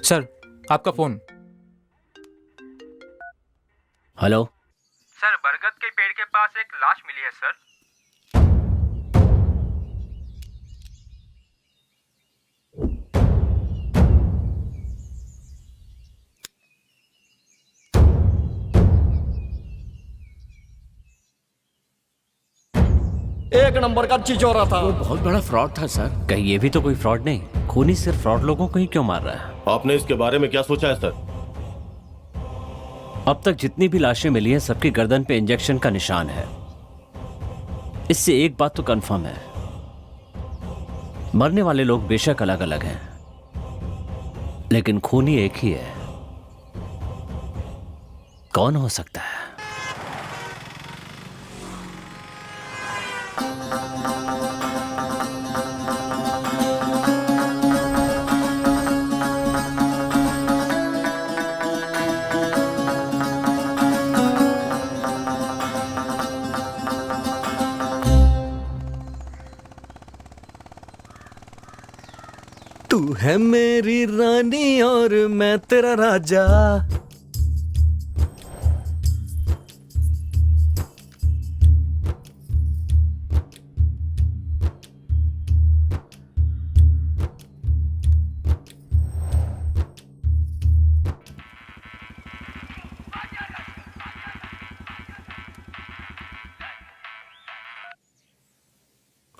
सर, आपका फोन। हेलो सर, बरगद के पेड़ के पास एक लाश मिली है सर। एक नंबर का चिचोरा था। वो बहुत बड़ा फ्रॉड था सर। कहीं ये भी तो कोई फ्रॉड नहीं? खूनी सिर्फ फ्रॉड लोगों को ही क्यों मार रहा है? आपने इसके बारे में क्या सोचा है सर? अब तक जितनी भी लाशें मिली हैं सबकी गर्दन पे इंजेक्शन का निशान है। इससे एक बात तो कंफर्म है, मरने वाले लोग बेशक अलग अलग हैं, लेकिन खूनी एक ही है। कौन हो सकता है? तू है मेरी रानी और मैं तेरा राजा।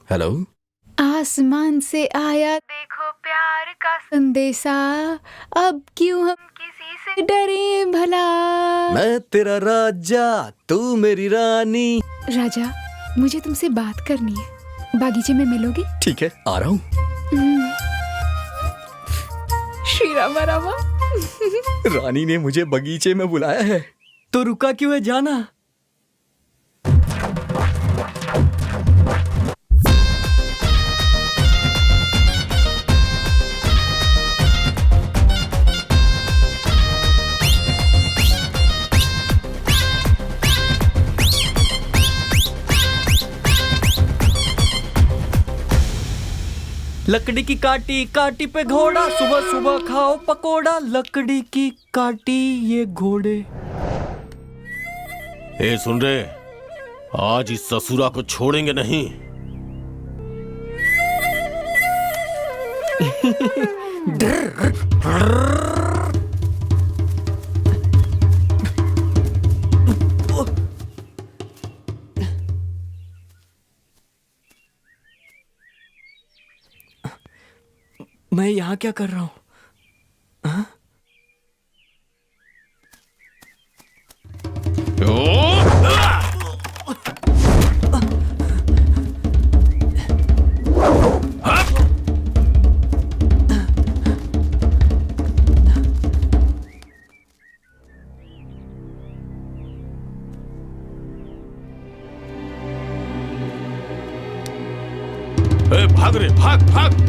हेलो, आसमान से आया देखो प्यार का संदेशा, अब क्यों हम किसी से डरे भला। मैं तेरा राजा, तू मेरी रानी। राजा, मुझे तुमसे बात करनी है, बागीचे में मिलोगे? ठीक है, आ रहा हूँ। श्री रामा रामा। रानी ने मुझे बगीचे में बुलाया है, तो रुका क्यों है? जाना। लकड़ी की काटी काटी पे घोड़ा, सुबह सुबह खाओ पकोड़ा। लकड़ी की काटी ये घोड़े। ए सुन रहे, आज इस ससुरा को छोड़ेंगे नहीं। मैं यहाँ क्या कर रहा हूँ? ए, भाग रे, भाग भाग।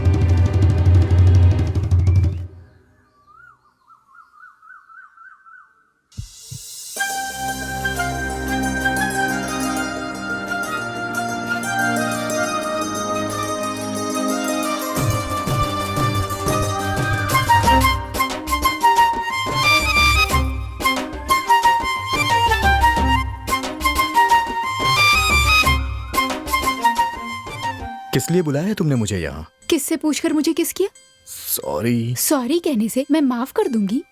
किस लिए बुलाया है तुमने मुझे यहाँ? किससे पूछकर मुझे किस किया? सॉरी। सॉरी कहने से मैं माफ कर दूंगी।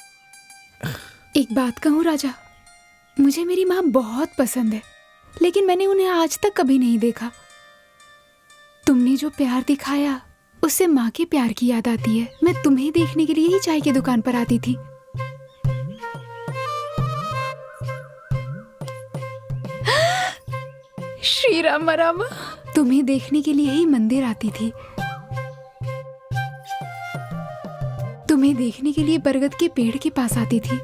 एक बात कहूँ राजा, मुझे मेरी माँ बहुत पसंद है, लेकिन मैंने उन्हें आज तक कभी नहीं देखा। तुमने जो प्यार दिखाया उससे माँ के प्यार की याद आती है। मैं तुम्हें देखने के लिए ही चाय की दुकान पर आती थी। श्री राम रामा, तुम्हें देखने के लिए ही मंदिर आती थी। तुम्हें देखने के लिए बरगद के पेड़ के पास आती थी।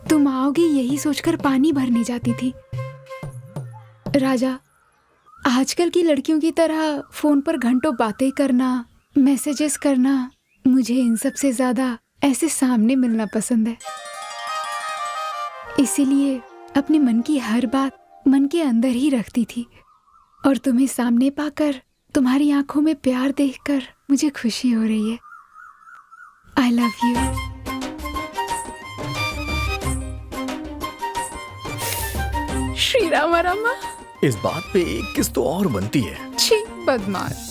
तुम आओगे यही सोचकर पानी भरने जाती थी। राजा, आजकल की लड़कियों की तरह फोन पर घंटों बातें करना, मैसेजेस करना, मुझे इन सब से ज्यादा ऐसे सामने मिलना पसंद है। इसीलिए अपने मन की हर बात मन के अंदर ही रखती थी, और तुम्हें सामने पाकर, तुम्हारी आंखों में प्यार देखकर मुझे खुशी हो रही है। आई लव यू। श्री राम रामा। इस बात पे एक किस तो और बनती है। छी, बदमाश।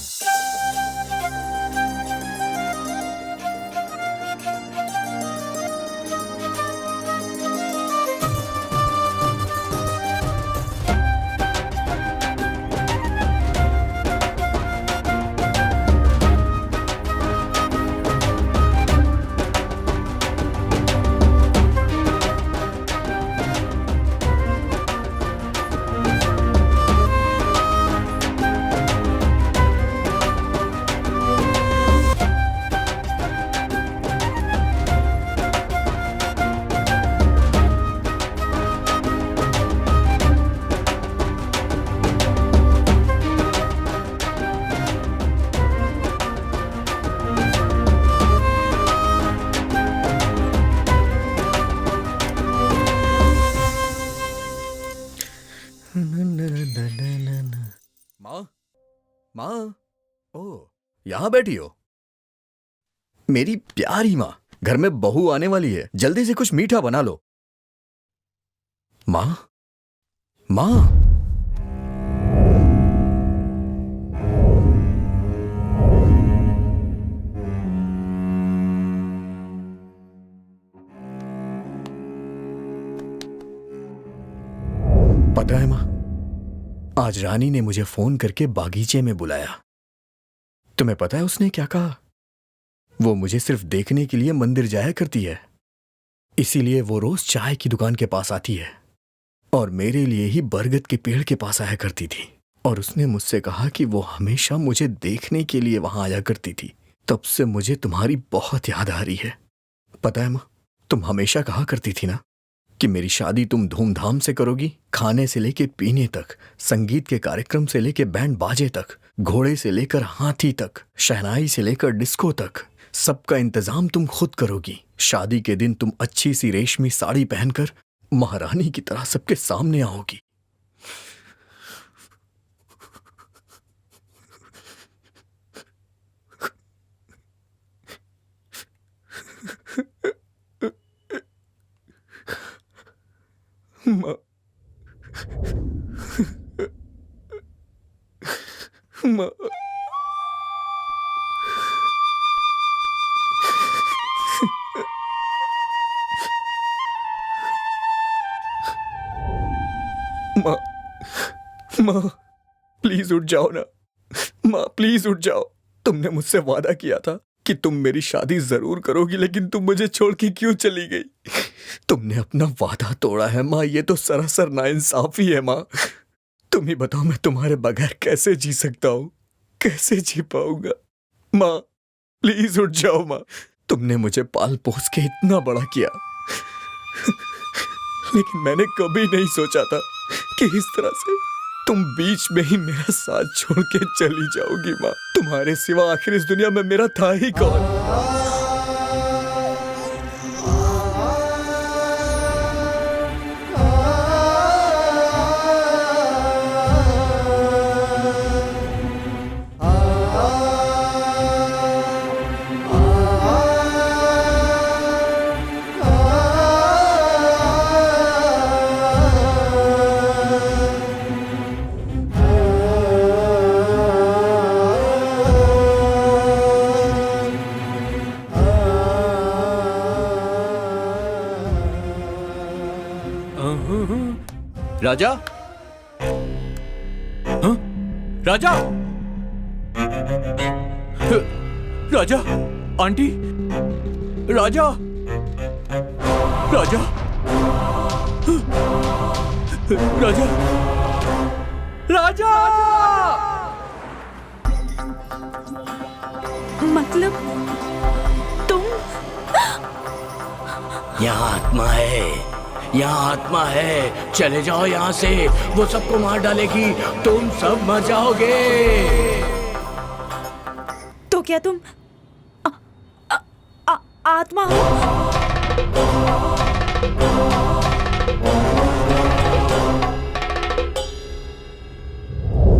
माँ, ओ, यहाँ बैठी हो? मेरी प्यारी माँ, घर में बहू आने वाली है, जल्दी से कुछ मीठा बना लो। माँ, माँ। पता है माँ, आज रानी ने मुझे फोन करके बागीचे में बुलाया। तुम्हें पता है उसने क्या कहा? वो मुझे सिर्फ देखने के लिए मंदिर जाया करती है, इसीलिए वो रोज चाय की दुकान के पास आती है, और मेरे लिए ही बरगद के पेड़ के पास आया करती थी। और उसने मुझसे कहा कि वो हमेशा मुझे देखने के लिए वहां आया करती थी। तब से मुझे तुम्हारी बहुत याद आ रही है। पता है माँ, तुम हमेशा कहा करती थी ना कि मेरी शादी तुम धूमधाम से करोगी, खाने से लेके पीने तक, संगीत के कार्यक्रम से लेके बैंड बाजे तक, घोड़े से लेकर हाथी तक, शहनाई से लेकर डिस्को तक, सबका इंतजाम तुम खुद करोगी। शादी के दिन तुम अच्छी सी रेशमी साड़ी पहनकर महारानी की तरह सबके सामने आओगी। माँ, माँ, माँ, माँ, प्लीज उठ जाओ ना। माँ, प्लीज उठ जाओ। तुमने मुझसे वादा किया था कि तुम मेरी शादी जरूर करोगी, लेकिन तुम मुझे छोड़ के क्यों चली गई? तुमने अपना वादा तोड़ा है माँ, ये तो सरासर नाइंसाफी है माँ। तुम ही बताओ, मैं तुम्हारे बगैर कैसे जी सकता हूँ, कैसे जी पाऊंगा? माँ, प्लीज उठ जाओ माँ। तुमने मुझे पाल पोस के इतना बड़ा किया, लेकिन मैंने कभी नहीं सोचा था कि इस तरह से तुम बीच में ही मेरा साथ छोड़ के चली जाओगी माँ। तुम्हारे सिवा आखिर इस दुनिया में मेरा था ही कौन। राजा, हाँ? राजा, राजा, आंटी, राजा, राजा, राजा, राजा। मतलब तुम? यहाँ आत्मा है, यहाँ आत्मा है। चले जाओ यहाँ से, वो सबको मार डालेगी, तुम सब मर जाओगे। तो क्या तुम आत्मा हो?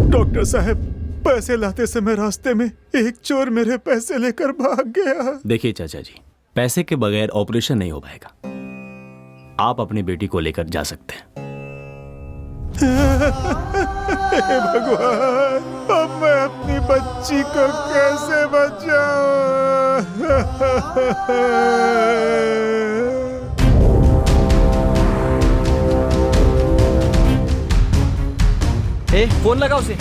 डॉक्टर साहब, पैसे लाते समय रास्ते में एक चोर मेरे पैसे लेकर भाग गया। देखिए चाचा जी, पैसे के बगैर ऑपरेशन नहीं हो पाएगा। आप अपनी बेटी को लेकर जा सकते हैं। हे भगवान, अब मैं अपनी बच्ची को कैसे बचाऊं? फोन लगाओ उसे।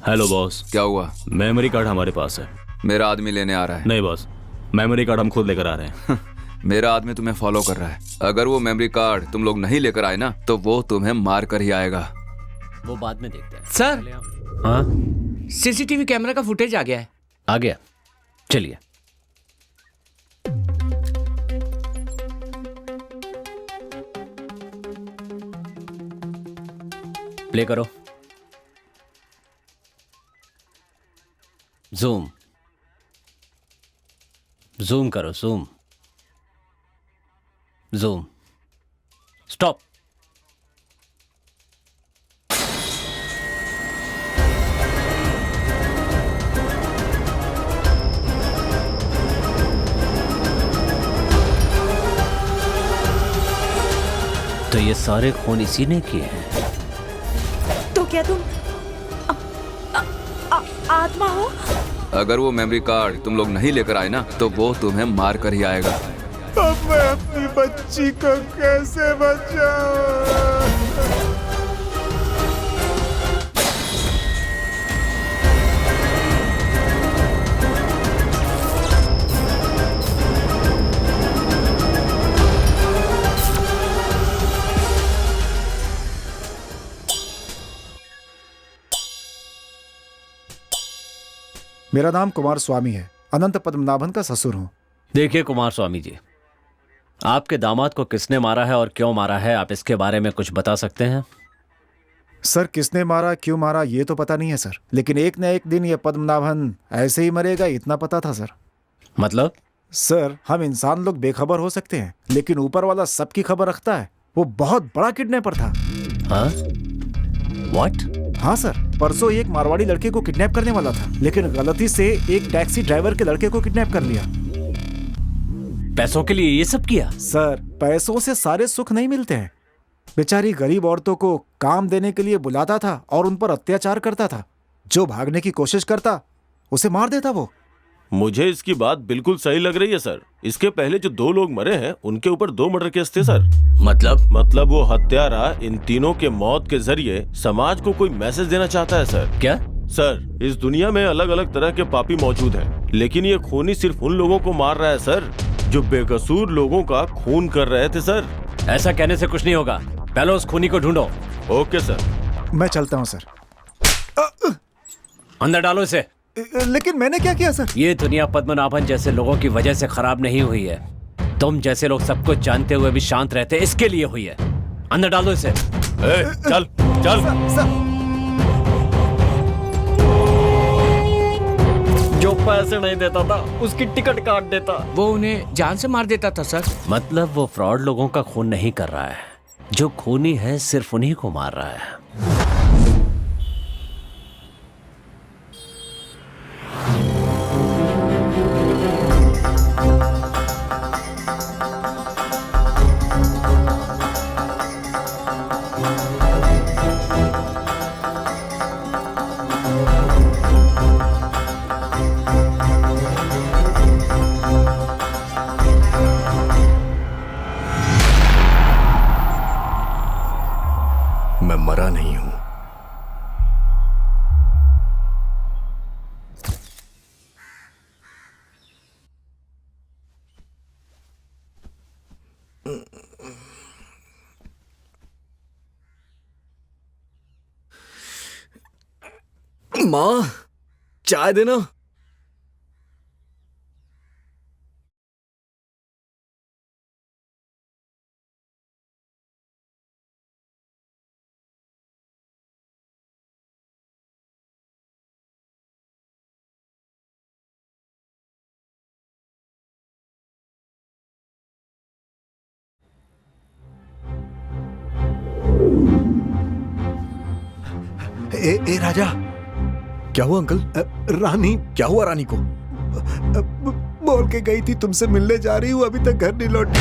Hello boss. क्या हुआ? मेमोरी कार्ड हमारे पास है। मेरा आदमी लेने आ रहा है। नहीं बॉस, मेमोरी कार्ड हम खुद लेकर आ रहे हैं। मेरा आदमी तुम्हें फॉलो कर रहा है। अगर वो मेमोरी कार्ड तुम लोग नहीं लेकर आए ना, तो वो तुम्हें मार कर ही आएगा। वो बाद में देखते हैं। सर, हाँ, सीसीटीवी कैमरा का फुटेज आ गया है। आ गया, चलिए। प्ले करो। जूम जूम करो, जूम जूम। स्टॉप। तो ये सारे खून इसी ने किए हैं। तो क्या तुम आत्मा हो? अगर वो मेमोरी कार्ड तुम लोग नहीं लेकर आए ना, तो वो तुम्हें मार कर ही आएगा। अब मैं अपनी बच्ची को कैसे बचाऊं? मेरा नाम कुमार स्वामी है, अनंत पद्मनाभन का ससुर हूँ। देखिए कुमार स्वामी जी, आपके दामाद को किसने मारा है और क्यों मारा है, आप इसके बारे में कुछ बता सकते हैं? सर, किसने मारा, क्यों मारा, ये तो पता नहीं है सर, लेकिन एक न एक दिन ये पद्मनाभन ऐसे ही मरेगा, इतना पता था सर। मतलब? सर, हम इंसान लोग बेखबर हो सकते हैं, लेकिन ऊपर वाला सबकी खबर रखता है। वो बहुत बड़ा किडनैपर था। हाँ? What? हाँ सर, परसों एक मारवाड़ी लड़के को किडनैप करने वाला था, लेकिन गलती से एक टैक्सी ड्राइवर के लड़के को किडनैप कर लिया। पैसों के लिए ये सब किया? सर, पैसों से सारे सुख नहीं मिलते हैं। बेचारी गरीब औरतों को काम देने के लिए बुलाता था और उन पर अत्याचार करता था। जो भागने की कोशिश करता उसे मार देता वो। मुझे इसकी बात बिल्कुल सही लग रही है सर। इसके पहले जो 2 लोग मरे हैं उनके ऊपर 2 मर्डर केस थे सर। मतलब वो हत्यारा इन तीनों के मौत के जरिए समाज को कोई मैसेज देना चाहता है सर। क्या? सर, इस दुनिया में अलग अलग तरह के पापी मौजूद हैं, लेकिन ये खूनी सिर्फ उन लोगों को मार रहा है सर जो बेकसूर लोगों का खून कर रहे थे सर। ऐसा कहने से कुछ नहीं होगा, पहले उस खूनी को ढूंढो। Okay sir. मैं चलता हूँ सर। अंदर डालो इसे। लेकिन मैंने क्या किया सर? ये दुनिया पद्मनाभन जैसे लोगों की वजह से खराब नहीं हुई है। तुम जैसे लोग सब कुछ जानते हुए भी शांत रहते इसके लिए हुई है। अंदर डालो इसे। चल चल। जो पैसे नहीं देता था उसकी टिकट काट देता। वो उन्हें जान से मार देता था सर। मतलब वो फ्रॉड लोगों का खून नहीं कर रहा है, जो खूनी है सिर्फ उन्हीं को मार रहा है। मैं मरा नहीं हूं। मां, चाय देना। ए राजा, क्या हुआ अंकल? रानी। क्या हुआ रानी को? बोल के गई थी तुमसे मिलने जा रही हूँ, अभी तक घर नहीं लौटी।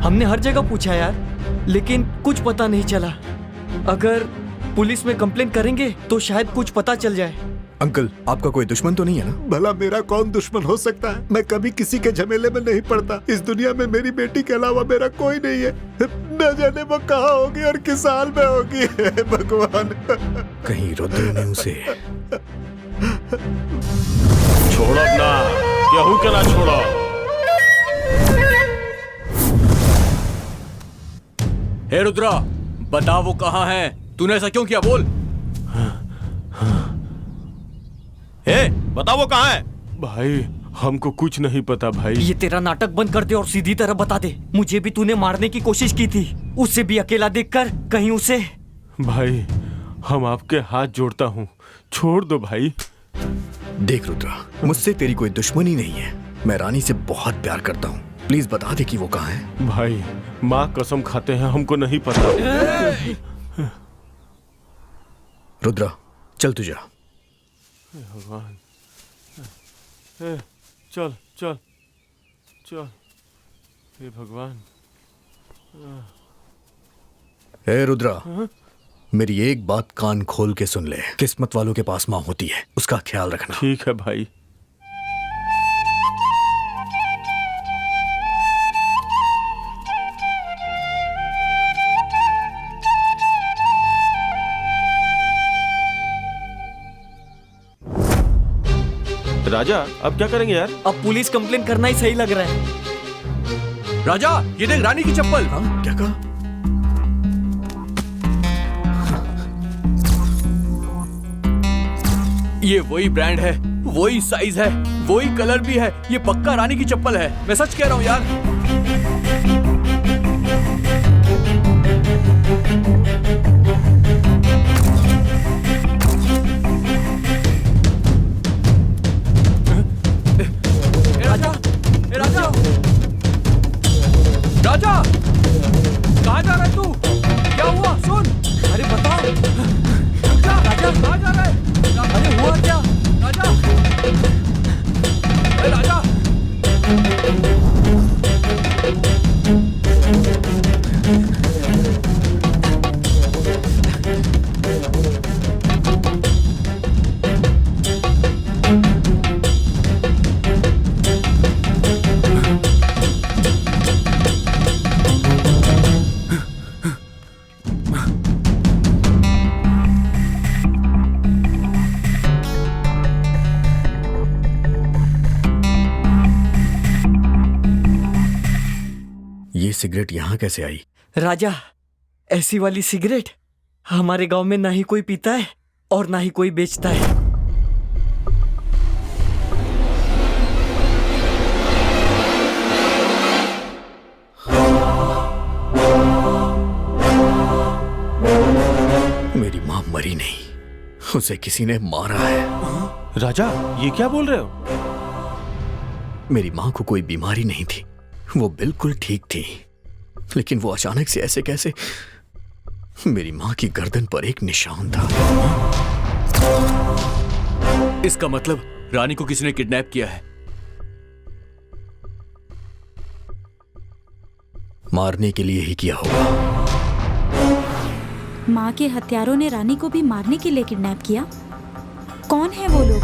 हमने हर जगह पूछा यार, लेकिन कुछ पता नहीं चला। अगर पुलिस में कंप्लेन करेंगे तो शायद कुछ पता चल जाए। अंकल, आपका कोई दुश्मन तो नहीं है ना? भला मेरा कौन दुश्मन हो सकता है? मैं कभी किसी के झमेले में नहीं पड़ता। इस दुनिया में मेरी बेटी के अलावा मेरा कोई नहीं है। न जाने वो कहाँ होगी और किस हाल में होगी। भगवान, कहीं रुद्र ने उसे छोड़ो ना, केहू के ना छोड़ो। हे रुद्रा, बता वो कहाँ है? तूने ऐसा क्यों किया? बोल। ए, बता वो कहाँ है? भाई हमको कुछ नहीं पता भाई। ये तेरा नाटक बंद कर दे और सीधी तरह बता दे। मुझे भी तूने मारने की कोशिश की थी, उससे भी अकेला देखकर कहीं उसे। भाई हम आपके हाथ जोड़ता हूँ, छोड़ दो भाई। देख रुद्रा, मुझसे तेरी कोई दुश्मनी नहीं है। मैं रानी से बहुत प्यार करता हूँ। प्लीज बता दे कि वो कहाँ है। भाई माँ कसम खाते हैं, हमको नहीं पता। रुद्रा चल तू जा। भगवान, चल चल चल। हे भगवान। हे रुद्रा, मेरी एक बात कान खोल के सुन ले। किस्मत वालों के पास माँ होती है, उसका ख्याल रखना। ठीक है भाई। राजा अब क्या करेंगे यार? अब पुलिस कंप्लेन करना ही सही लग रहा है। राजा, ये देख रानी की चप्पल। हाँ, क्या कहा? ये वही ब्रांड है, वही साइज है, वही कलर भी है। ये पक्का रानी की चप्पल है, मैं सच कह रहा हूँ यार। राजा, कहाँ जा रहा है तू? क्या हुआ? सुन। अरे बता। राजा कहाँ जा रहा है? अरे हुआ क्या? राजा, राजा। ये सिगरेट यहाँ कैसे आई? राजा, ऐसी वाली सिगरेट हमारे गांव में ना ही कोई पीता है और ना ही कोई बेचता है। उसे किसी ने मारा है। राजा, ये क्या बोल रहे हो? मेरी माँ को कोई बीमारी नहीं थी, वो बिल्कुल ठीक थी, लेकिन वो अचानक से ऐसे कैसे? मेरी माँ की गर्दन पर एक निशान था। इसका मतलब रानी को किसी ने किडनैप किया है। मारने के लिए ही किया होगा। माँ के हत्यारों ने रानी को भी मारने के लिए किडनैप किया। कौन है वो लोग?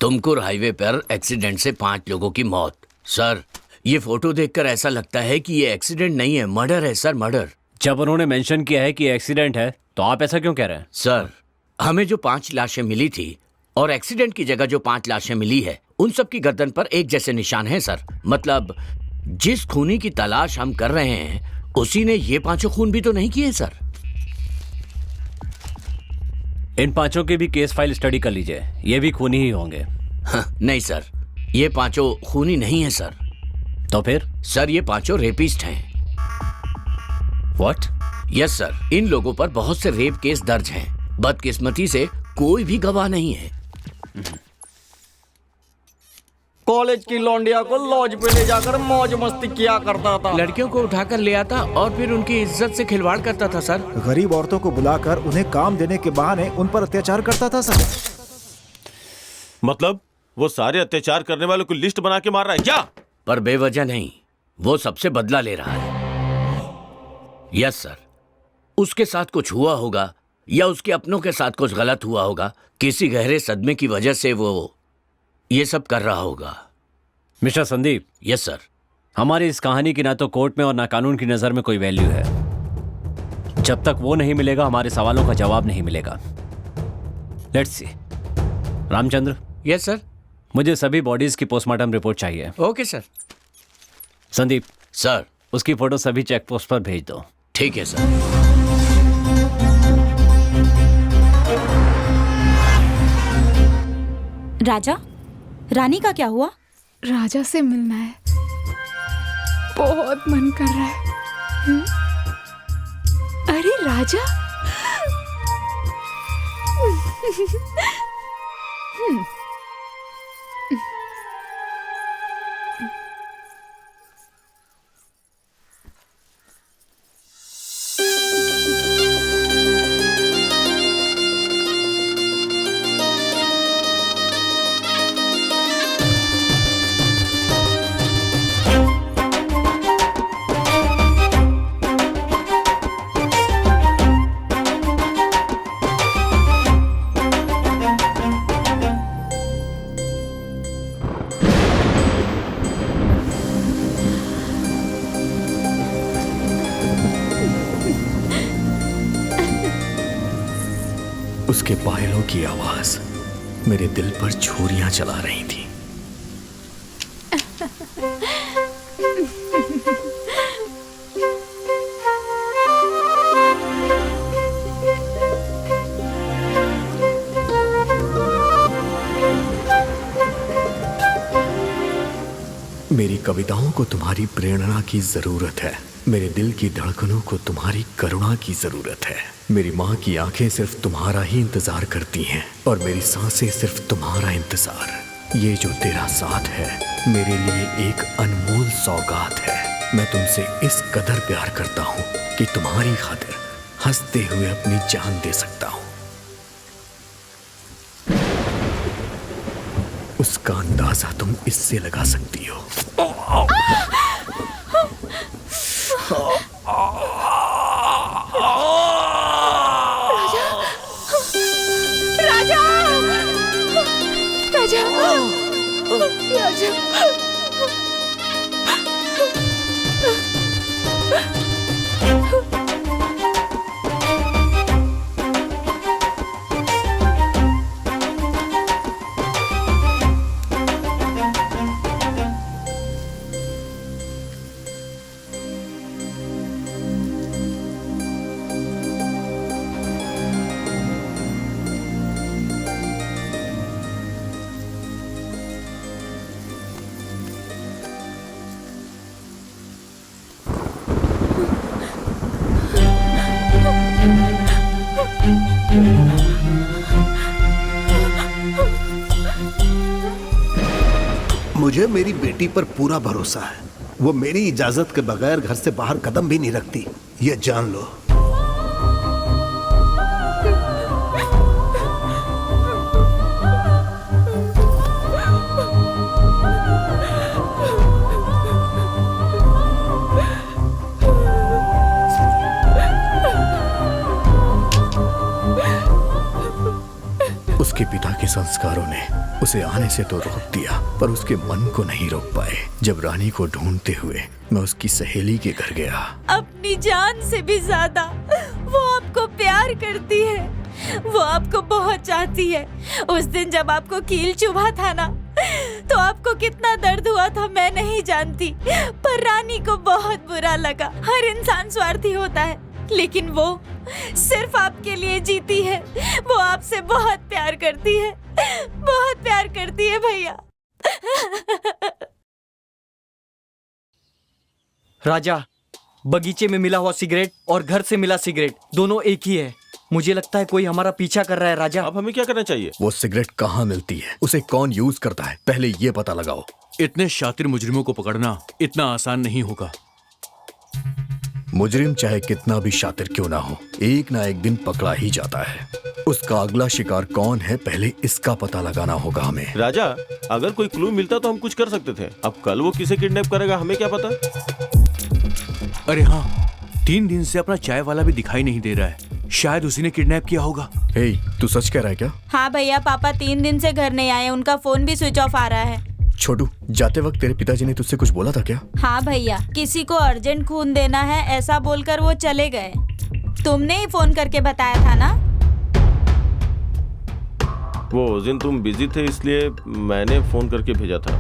तुमकुर हाईवे पर एक्सीडेंट से 5 लोगों की मौत। सर, ये फोटो देखकर ऐसा लगता है कि ये एक्सीडेंट नहीं है, मर्डर है सर, मर्डर। जब उन्होंने मेंशन किया है कि एक्सीडेंट है तो आप ऐसा क्यों कह रहे हैं? सर, हमें जो 5 लाशें मिली थी और एक्सीडेंट की जगह जो 5 लाशें मिली है, उन सब की गर्दन पर एक जैसे निशान हैं सर। मतलब जिस खूनी की तलाश हम कर रहे हैं उसी ने ये 5 खून भी तो नहीं किए सर। इन 5 की भी केस फाइल स्टडी कर लीजिए, ये भी खूनी ही होंगे। हाँ, नहीं सर, ये 5 खूनी नहीं है सर। तो फिर? सर, ये 5 रेपिस्ट हैं। व्हाट? यस सर, इन लोगों पर बहुत से रेप केस दर्ज हैं। बदकिस्मती से कोई भी गवाह नहीं है। कॉलेज की लौंडिया को लॉज पे ले जाकर मौज मस्ती किया करता था। लड़कियों को उठाकर ले आता और फिर उनकी इज्जत से खिलवाड़ करता था सर। गरीब औरतों को बुलाकर उन्हें काम देने के बहाने उन पर अत्याचार करता था सर। मतलब वो सारे अत्याचार करने वालों को लिस्ट बना के मार रहा है क्या? पर बेवजह नहीं, वो सबसे बदला ले रहा है। यस सर, उसके साथ कुछ हुआ होगा या उसके अपनों के साथ कुछ गलत हुआ होगा। किसी गहरे सदमे की वजह से वो ये सब कर रहा होगा। मिस्टर संदीप। Yes sir. हमारी इस कहानी की ना तो कोर्ट में और ना कानून की नजर में कोई वैल्यू है। जब तक वो नहीं मिलेगा हमारे सवालों का जवाब नहीं मिलेगा। Let's see. Ramchandra. Yes sir. मुझे सभी बॉडीज की पोस्टमार्टम रिपोर्ट चाहिए। Okay sir. संदीप। सर। उसकी फोटो सभी चेक पोस्ट पर भेज दो। ठीक है सर। राजा, रानी का क्या हुआ? राजा से मिलना है, बहुत मन कर रहा है। अरे राजा। उसके पायलों की आवाज मेरे दिल पर छुरियां चला रही थी। मेरी कविताओं को तुम्हारी प्रेरणा की जरूरत है। मेरे दिल की धड़कनों को तुम्हारी करुणा की जरूरत है। मेरी माँ की आंखें सिर्फ तुम्हारा ही इंतजार करती हैं और मेरी सांसें सिर्फ तुम्हारा इंतजार। ये जो तेरा साथ है मेरे लिए एक अनमोल सौगात है। मैं तुमसे इस कदर प्यार करता हूँ कि तुम्हारी खातिर हंसते हुए अपनी जान दे सकता हूँ। उसका अंदाजा तुम इससे लगा सकती हो। राजा, राजा, राजा, मुझे मेरी बेटी पर पूरा भरोसा है। वो मेरी इजाजत के बगैर घर से बाहर कदम भी नहीं रखती, ये जान लो। उसके पिता के संस्कारों ने उसे आने से तो रोक दिया, पर उसके मन को नहीं रोक पाए। जब रानी को ढूंढते हुए मैं उसकी सहेली के घर गया। अपनी जान से भी ज्यादा वो आपको प्यार करती है, वो आपको बहुत चाहती है। उस दिन जब आपको कील चुभा था ना, तो आपको कितना दर्द हुआ था मैं नहीं जानती, पर रानी को बहुत बुरा लगा। हर इंसान स्वार्थी होता है, लेकिन वो सिर्फ आपके लिए जीती है। वो आपसे बहुत प्यार करती है, बहुत प्यार करती है भैया। राजा, बगीचे में मिला हुआ सिगरेट और घर से मिला सिगरेट दोनों एक ही है। मुझे लगता है कोई हमारा पीछा कर रहा है। राजा, अब हमें क्या करना चाहिए? वो सिगरेट कहाँ मिलती है, उसे कौन यूज करता है, पहले ये पता लगाओ। इतने शातिर मुजरिमों को पकड़ना इतना आसान नहीं होगा। मुजरिम चाहे कितना भी शातिर क्यों ना हो, एक ना एक दिन पकड़ा ही जाता है। उसका अगला शिकार कौन है, पहले इसका पता लगाना होगा हमें। राजा, अगर कोई क्लू मिलता तो हम कुछ कर सकते थे। अब कल वो किसे किडनैप करेगा हमें क्या पता। अरे हाँ, 3 दिन से अपना चाय वाला भी दिखाई नहीं दे रहा है। शायद उसी ने किडनैप किया होगा। हे, तू सच कह रहा है क्या? हाँ भैया, पापा 3 दिन से घर नहीं आए, उनका फोन भी स्विच ऑफ आ रहा है। छोटू, जाते वक्त तेरे पिताजी ने तुझसे कुछ बोला था क्या? हाँ भैया, किसी को अर्जेंट खून देना है ऐसा बोलकर वो चले गए। तुमने ही फोन करके बताया था ना? वो उस दिन तुम बिजी थे इसलिए मैंने फोन करके भेजा था।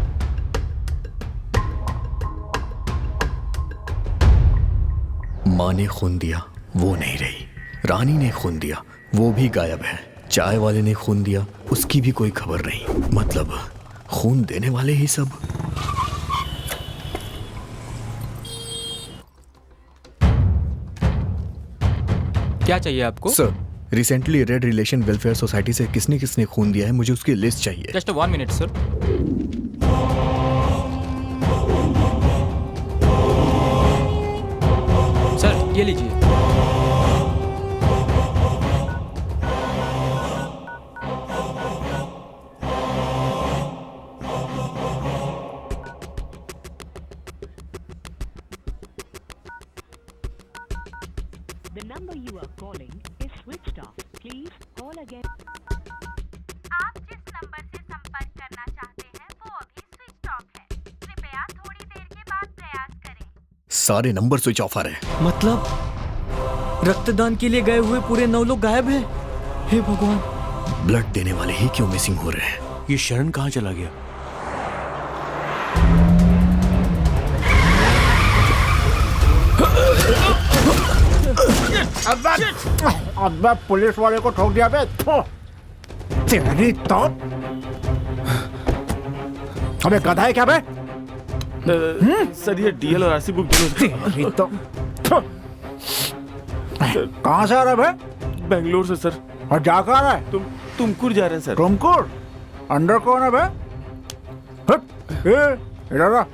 माँ ने खून दिया, वो नहीं रही। रानी ने खून दिया, वो भी गायब है। चाय वाले ने खून दिया, उसकी भी कोई खबर नहीं। मतलब खून देने वाले ही सब। क्या चाहिए आपको? Sir, recently red relation welfare society से किसने किसने खून दिया है, मुझे उसकी लिस्ट चाहिए। Just 1 minute sir. सर ये लीजिए। The number you are calling is switched off. Please call again. आप जिस नंबर से संपर्क करना चाहते हैं वो अभी स्विच ऑफ है। कृपया थोड़ी देर के बाद प्रयास करें। सारे नंबर स्विच ऑफ आ रहे हैं। मतलब रक्तदान के लिए गए हुए पूरे 9 लोग गायब हैं। हे भगवान, ब्लड देने वाले ही क्यों मिसिंग हो रहे हैं? ये शरण कहाँ चला गया? अबे पुलिस वाले को ठोक दिया बे। तेरी तो अबे गधा है क्या बे? सर ये डीएल और आरसी बुक तेरी तो कहाँ से आ रहा है बे? बेंगलोर से सर। और जा कहाँ रहा है? तुमकुर जा रहे हैं सर। तुमकुर? अंदर कौन है बे? इधर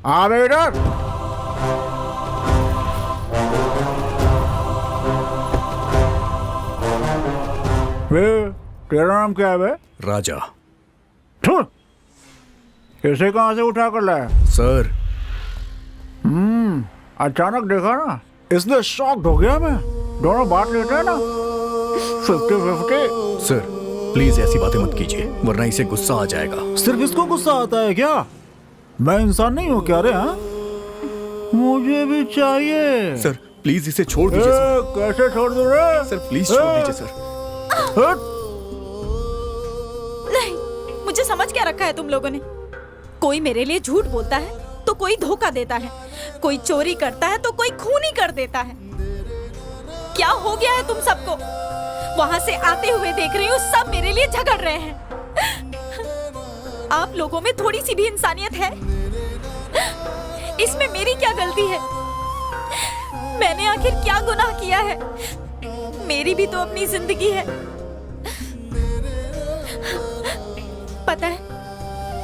आ बे, इधर। तेरा नाम क्या है बे? राजा। इसे कहाँ से उठा कर लाया? सर। अचानक देखा ना, इसलिए शॉक्ड हो गया मैं। दोनों बात लेते हैं ना 50-50। सर प्लीज ऐसी बातें मत कीजिए, वरना इसे गुस्सा आ जाएगा। सिर्फ इसको गुस्सा आता है क्या? मैं इंसान नहीं हूँ क्या रे? हाँ, मुझे भी चाहिए। सर प्लीज इसे छोड़ दीजिए। कैसे छोड़ दूँ रे? सर प्लीज छोड़ दीजिए सर। नहीं, मुझे समझ क्या रखा है तुम लोगों ने? कोई मेरे लिए झूठ बोलता है तो कोई धोखा देता है, कोई चोरी करता है तो कोई खून ही कर देता है। क्या हो गया है तुम सबको? वहां से आते हुए देख रही हूँ सब मेरे लिए झगड़ रहे हैं। आप लोगों में थोड़ी सी भी इंसानियत है? इसमें मेरी क्या गलती है? मैंने आखिर क्या गुनाह किया है मेरी भी तो अपनी जिंदगी है। पता है,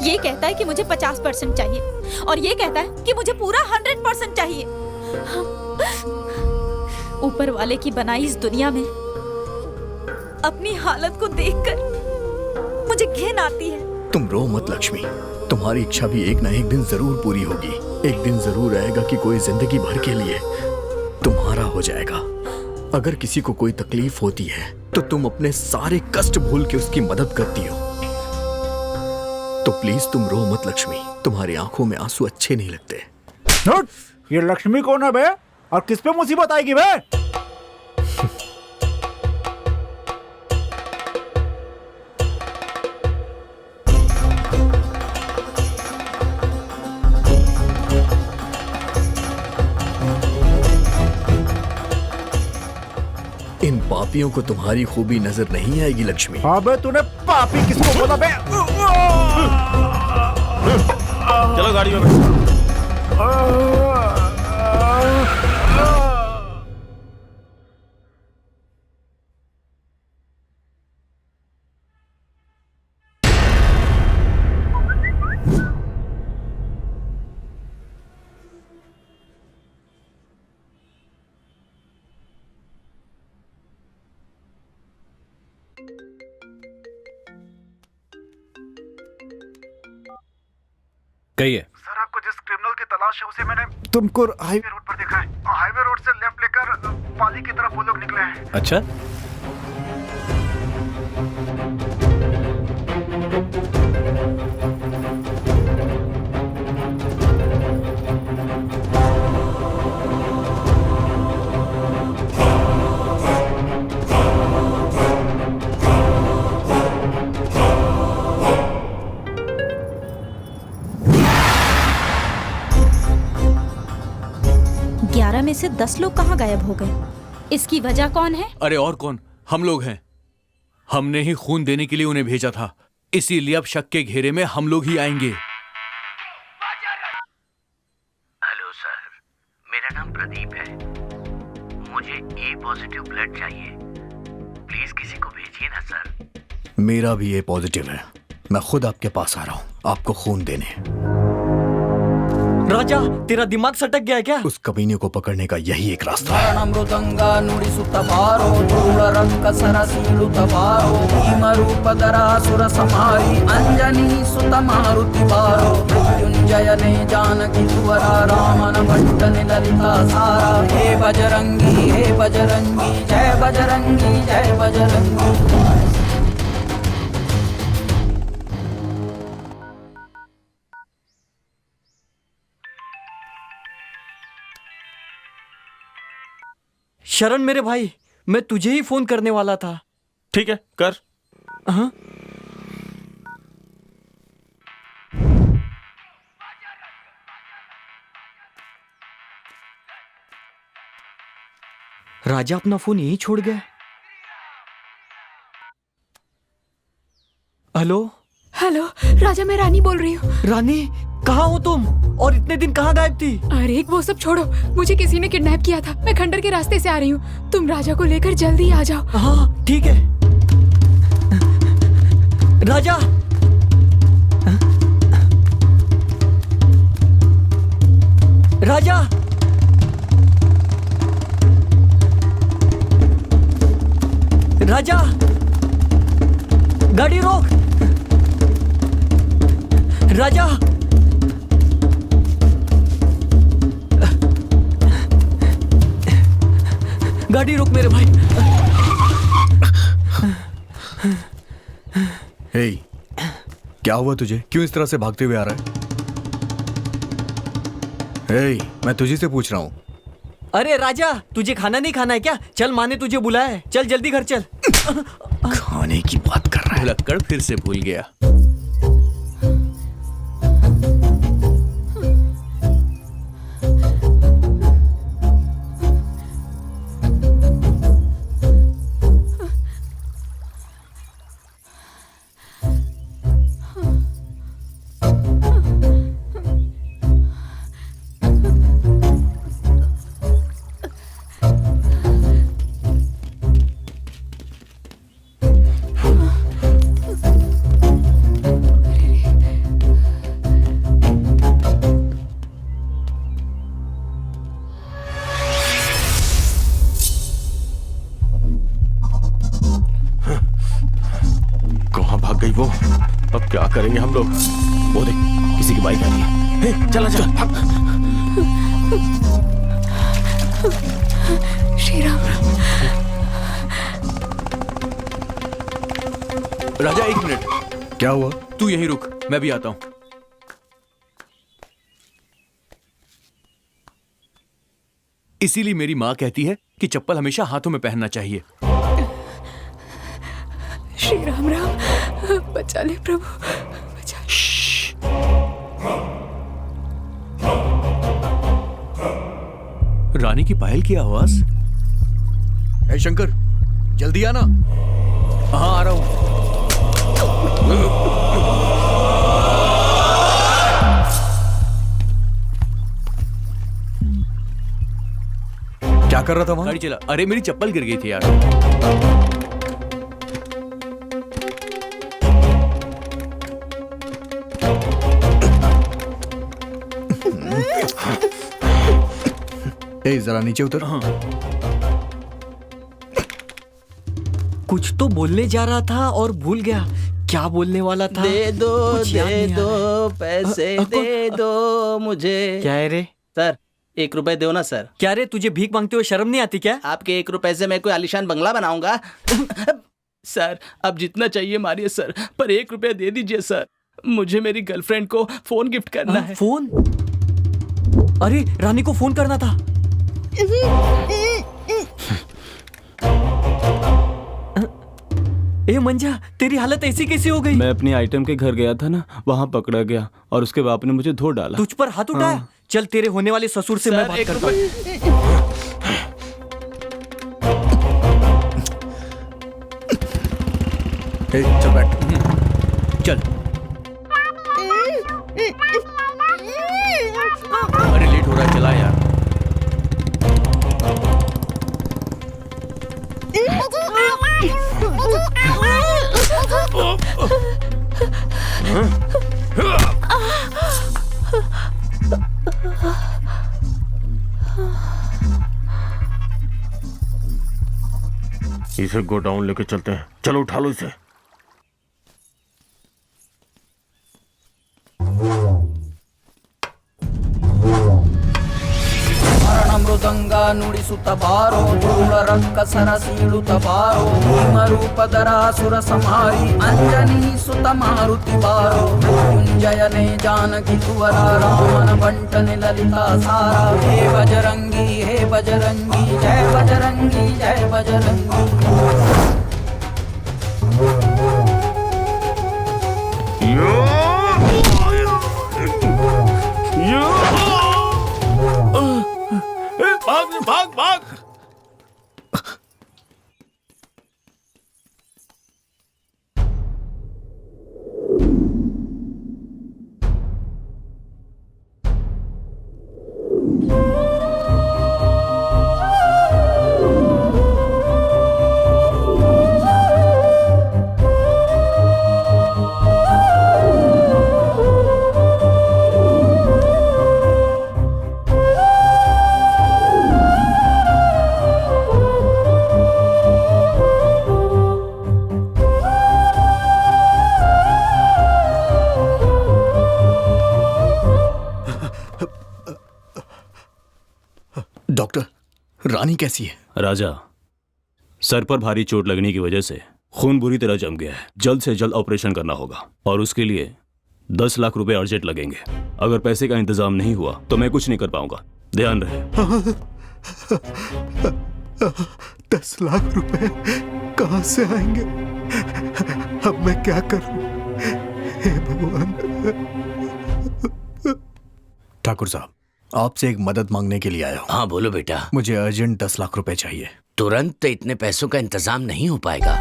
ये कहता है कि मुझे 50% चाहिए और ये कहता है कि मुझे पूरा 100% चाहिए। ऊपर वाले की बनाई इस दुनिया में अपनी हालत को देखकर मुझे घिन आती है। तुम रो मत लक्ष्मी, तुम्हारी इच्छा भी एक ना एक दिन जरूर पूरी होगी। एक दिन जरूर आएगा कि कोई जिंदगी भर के लिए तुम्हारा हो जाएगा। अगर किसी को कोई तकलीफ होती है तो तुम अपने सारे कष्ट भूल के उसकी मदद करती हो। तो प्लीज तुम रो मत लक्ष्मी, तुम्हारी आंखों में आंसू अच्छे नहीं लगते। ये लक्ष्मी कौन है बे? और किस पे मुसीबत आएगी बे? इन पापियों को तुम्हारी खूबी नजर नहीं आएगी लक्ष्मी। अबे तूने पापी किसको बोला बे? चलो गाड़ी में बैठो। कहिए। सर, आपको जिस क्रिमिनल की तलाश है उसे मैंने तुमको हाईवे रोड पर देखा है। हाईवे रोड से लेफ्ट लेकर पाली की तरफ वो लोग निकले हैं। अच्छा, में से 10 लोग कहाँ गायब हो गए? इसकी वजह कौन है? अरे और कौन, हम लोग हैं। हमने ही खून देने के लिए उन्हें भेजा था, इसीलिए अब शक के घेरे में हम लोग ही आएंगे। हेलो सर, मेरा नाम प्रदीप है। मुझे ए पॉजिटिव ब्लड चाहिए, प्लीज किसी को भेजिए ना सर। मेरा भी ए पॉजिटिव है, मैं खुद आपके पास आ रहा हूँ आपको खून देने। राजा, तेरा दिमाग सटक गया है क्या? उस कमीने को पकड़ने का यही एक रास्ता है। मृदंगा नुड़ी सुतबारो धूल रंग सरसीलु तबारो भीम रूप दरासुर समारी अंजनी सुत मारुति बारो मृत्युंजय ने जानकी तुवरा रामन भट्ट ने ललिता सारा। हे बजरंगी जय बजरंगी जय बजरंगी। शरण मेरे भाई, मैं तुझे ही फोन करने वाला था। ठीक है, कर। हाँ? राजा अपना फोन यहीं छोड़ गया। हेलो हेलो, राजा मैं रानी बोल रही हूँ। रानी, कहाँ हो तुम? और इतने दिन कहाँ गायब थी? अरे वो सब छोड़ो, मुझे किसी ने किडनैप किया था। मैं खंडर के रास्ते से आ रही हूँ, तुम राजा को लेकर जल्दी आ जाओ। हाँ ठीक है। राजा, राजा, राजा, गाड़ी रोक। राजा, गाड़ी रोक मेरे भाई। हे, क्या हुआ तुझे? क्यों इस तरह से भागते हुए आ रहा है? हे, मैं तुझे से पूछ रहा हूँ। अरे राजा, तुझे खाना नहीं खाना है क्या? चल, माँ ने तुझे बुलाया है, चल जल्दी घर चल। खाने की बात कर रहा है। भुलक्कड़ फिर से भूल गया। जाएंगे हम लोग। वो देख, किसी की बाइक आ रही है। हे, चला चल भाग। श्री राम। राजा एक मिनट, क्या हुआ? तू यहीं रुक, मैं भी आता हूं। इसीलिए मेरी माँ कहती है कि चप्पल हमेशा हाथों में पहनना चाहिए। श्री राम राम, बचा ले प्रभु, बचा ले। रानी की पायल की आवाज। ए शंकर, जल्दी आना। हाँ, आ रहा हूं। क्या कर रहा था वहां? गाड़ी चला। अरे मेरी चप्पल गिर गई थी यार। ए जरा नीचे उतर। हाँ। कुछ तो बोलने जा रहा था और भूल गया। क्या बोलने वाला था? दे दो, कुछ याद दे नहीं आ दो, रहा। पैसे दे दो मुझे। क्या है रे? सर 1 रुपए दो ना सर। क्या रे, तुझे भीख मांगते हुए शर्म नहीं आती क्या? आपके 1 रुपए से मैं कोई आलीशान बंगला बनाऊंगा? सर अब जितना चाहिए मारिए सर, पर 1 रुपया दे दीजिए सर। मुझे मेरी गर्लफ्रेंड को फोन गिफ्ट करना है। फोन? अरे रानी को फोन करना था। ए मंजा, तेरी हालत ऐसी कैसे हो गई? मैं अपनी आइटम के घर गया था ना, वहाँ पकड़ा गया और उसके बाप ने मुझे धो डाला। तुझ पर हाथ उठाया? हाँ। चल तेरे होने वाले ससुर से मैं बात करता हूँ। चल बैठ। चल। अरे लेट हो रहा है, चला यार। इसे गोडाउन लेके चलते हैं। चलो उठा लो इसे। ಮೃದಂಗ ನುಡಿಸುತ್ತ ಬಾರೋ ಧೂಳ ರಕ್ಕಸರ ಸೀಳುತ್ತ ಬಾರೋ ಭೀಮರೂಪಧರಾಸುರ ಸಮಾರಿ ಅಂಜನಿ ಸುತ ಮಾರುತಿ ಬಾರೋ ಮೃತ್ಯುಂಜಯನೇ ಜಾನಕಿ ಕುವರ ರಾಮನ ಬಂಟನೆ ಲಲಿತಾ ಸಾರ ಹೇ ಬಜರಂಗಿ ಜಯ ಬಜರಂಗಿ ಜಯ ಬಜರಂಗಿ। भाग भाग। डॉक्टर, रानी कैसी है? राजा, सर पर भारी चोट लगने की वजह से खून बुरी तरह जम गया है। जल्द से जल्द ऑपरेशन करना होगा और उसके लिए 10 लाख रुपए अर्जेंट लगेंगे। अगर पैसे का इंतजाम नहीं हुआ तो मैं कुछ नहीं कर पाऊंगा। ध्यान रहे। 10 लाख रुपए कहाँ से आएंगे? अब मैं क्या करूं? हे भगवान। ठाकुर साहब, आपसे एक मदद मांगने के लिए आया हूँ। हाँ बोलो बेटा। मुझे अर्जेंट 10 लाख रुपए चाहिए। तुरंत इतने पैसों का इंतजाम नहीं हो पाएगा।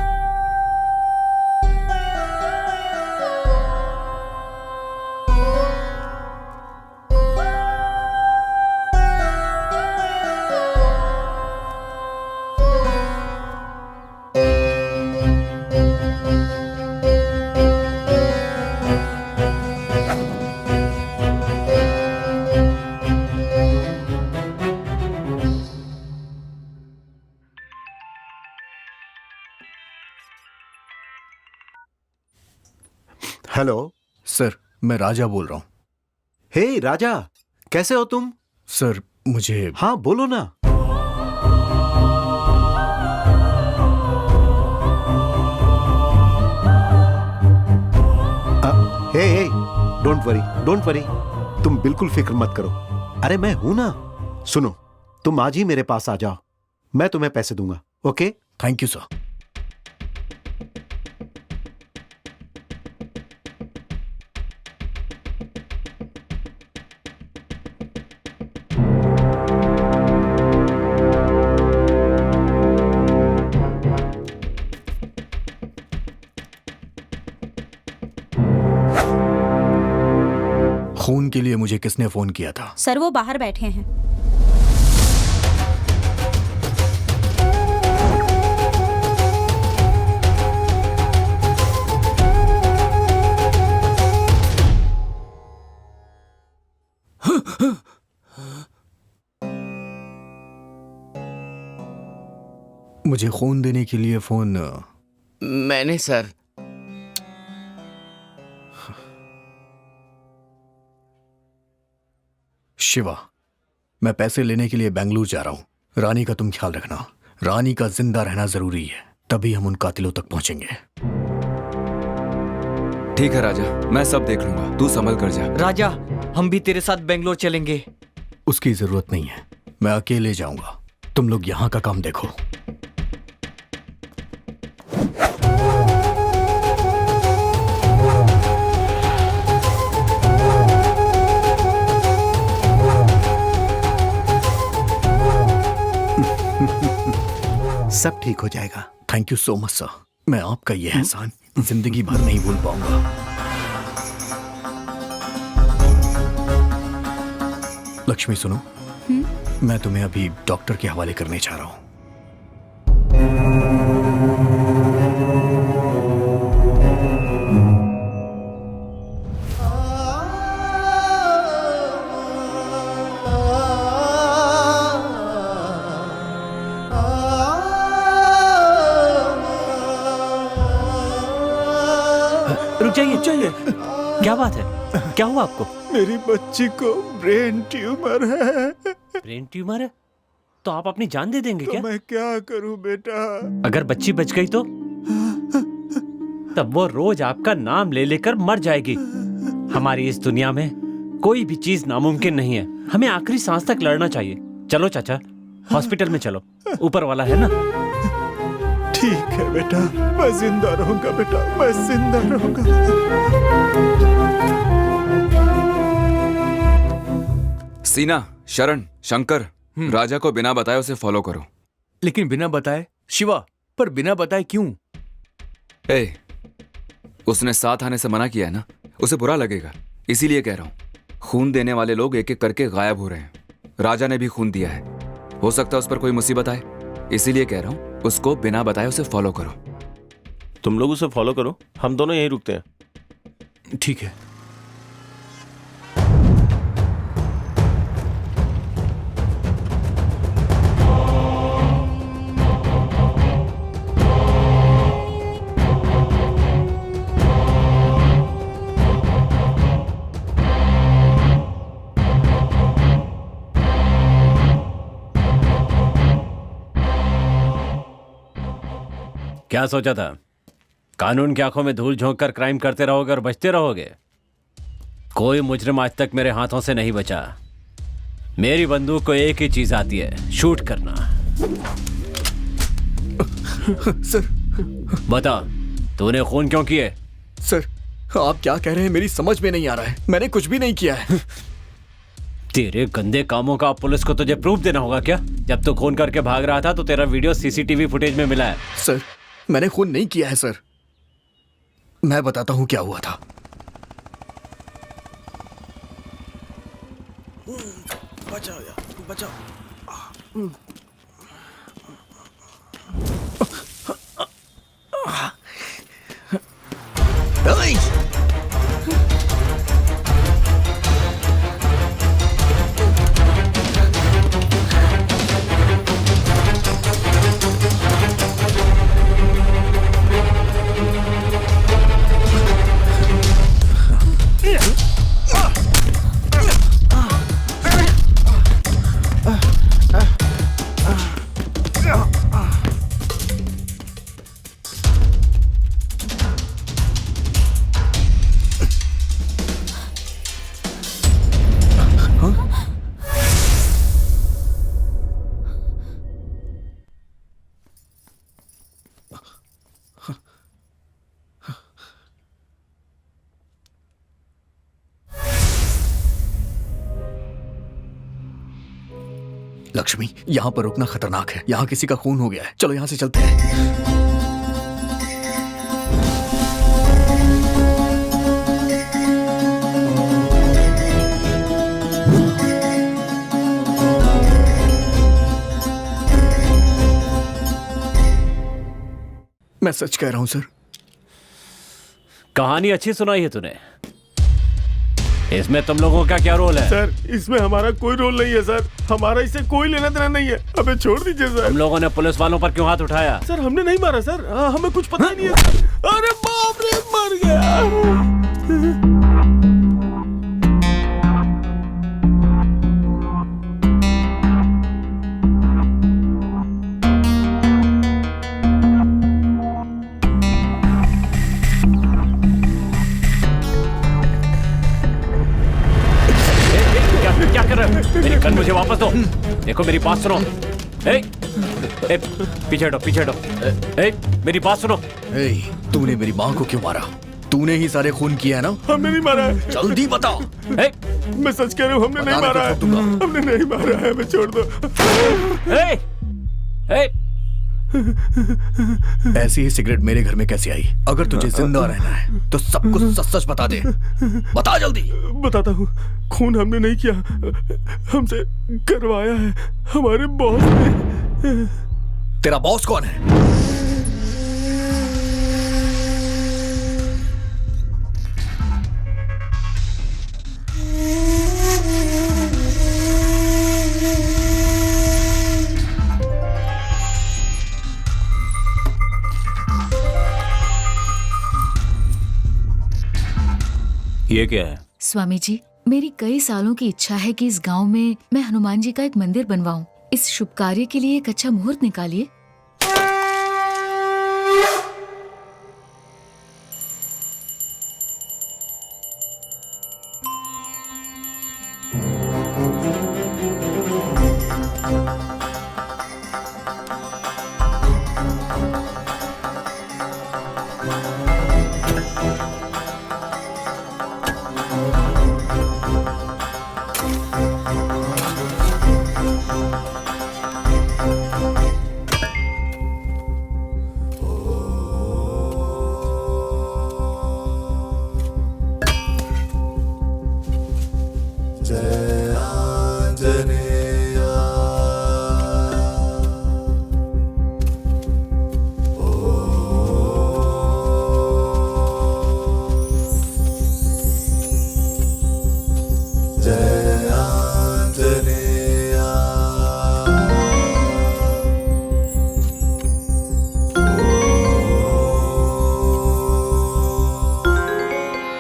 हेलो, सर, मैं राजा बोल रहा हूँ। हे राजा, कैसे हो तुम? सर, मुझे... हाँ बोलो ना। हे, डोंट वरी, तुम बिल्कुल फिक्र मत करो। अरे मैं हूं ना। सुनो, तुम आज ही मेरे पास आ जाओ, मैं तुम्हें पैसे दूंगा। ओके? Thank you sir. खून के लिए मुझे किसने फोन किया था? सर वो बाहर बैठे हैं। मुझे खून देने के लिए फोन... मैंने सर। शिवा, मैं पैसे लेने के लिए बेंगलुरु जा रहा हूं। रानी का तुम ख्याल रखना। रानी का जिंदा रहना जरूरी है, तभी हम उन कातिलों तक पहुंचेंगे। ठीक है राजा, मैं सब देख लूंगा, तू संभल कर जा। राजा, हम भी तेरे साथ बेंगलोर चलेंगे। उसकी जरूरत नहीं है, मैं अकेले जाऊंगा। तुम लोग यहां का काम देखो। सब ठीक हो जाएगा। Thank you so much sir. मैं आपका ये एहसान जिंदगी भर नहीं भूल पाऊंगा। लक्ष्मी सुनो, मैं तुम्हें अभी डॉक्टर के हवाले करने जा रहा हूं। चाहिए। क्या बात है? क्या हुआ आपको? मेरी बच्ची को ब्रेन ट्यूमर है। ब्रेन ट्यूमर है? तो आप अपनी जान दे देंगे क्या? मैं क्या करूं बेटा? अगर बच्ची बच गई तो? तब वो रोज आपका नाम ले लेकर मर जाएगी। हमारी इस दुनिया में कोई भी चीज नामुमकिन नहीं है। हमें आखिरी सांस तक लड़ना चाहिए। चलो चाचा, हॉस्पिटल में चलो, ऊपर वाला है ना। ठीक है बेटा, मैं जिंदा रहूंगा बेटा, मैं जिंदा रहूंगा। सीना, शरण, शंकर, राजा को बिना बताए उसे फॉलो करो। लेकिन बिना बताए? शिवा, पर बिना बताए क्यों? उसने साथ आने से मना किया है ना, उसे बुरा लगेगा, इसीलिए कह रहा हूं। खून देने वाले लोग एक एक करके गायब हो रहे हैं। राजा ने भी खून दिया है, हो सकता है उस पर कोई मुसीबत आए, इसीलिए कह रहा हूं उसको बिना बताए उसे फॉलो करो। तुम लोग उसे फॉलो करो, हम दोनों यहीं रुकते हैं। ठीक है। क्या सोचा था? कानून की आंखों में धूल झोंक कर क्राइम करते रहोगे और बचते रहोगे? कोई मुजरिम आज तक मेरे हाथों से नहीं बचा। मेरी बंदूक को एक ही चीज आती है, शूट करना। सर, बता, तूने खून क्यों किए? सर, आप क्या कह रहे हैं मेरी समझ में नहीं आ रहा है। मैंने कुछ भी नहीं किया है। तेरे गंदे कामों का पुलिस को तुझे प्रूफ देना होगा क्या? जब तू खून करके भाग रहा था तो तेरा वीडियो सीसीटीवी फुटेज में मिला है। सर, मैंने खून नहीं किया है सर। मैं बताता हूं क्या हुआ था। बचाओ यार, बचाओ। लक्ष्मी, यहाँ पर रुकना खतरनाक है। यहाँ किसी का खून हो गया है। चलो यहाँ से चलते हैं। मैं सच कह रहा हूं सर। कहानी अच्छी सुनाई है तूने। इसमें तुम लोगों का क्या रोल है? सर, इसमें हमारा कोई रोल नहीं है सर। हमारा इससे कोई लेना देना नहीं है। हमें छोड़ दीजिए सर। तुम लोगों ने पुलिस वालों पर क्यों हाथ उठाया? सर, हमने नहीं मारा सर। हमें कुछ पता ही नहीं है सर। अरे बाप रे, मर गया। क्या कर रहे हो? मेरी गन मुझे वापस दो। देखो मेरी बात सुनो। ए, पीछे हटो, पीछे हटो। मेरी बात सुनो। तूने मेरी माँ को क्यों मारा? तूने ही सारे खून किया है ना? हमने नहीं मारा है। जल्दी बताओ। मैं सच कह रहा हूँ, हमने नहीं मारा है। हमने नहीं मारा है। हमें छोड़ दो। ऐसी ही सिगरेट मेरे घर में कैसे आई? अगर तुझे जिंदा रहना है तो सब कुछ सच सच बता दे। बता जल्दी। बताता हूँ। खून हमने नहीं किया, हमसे करवाया है हमारे बॉस ने। तेरा बॉस कौन है? ये क्या है? स्वामी जी, मेरी कई सालों की इच्छा है कि इस गांव में मैं हनुमान जी का एक मंदिर बनवाऊं। इस शुभ कार्य के लिए एक अच्छा मुहूर्त निकालिए।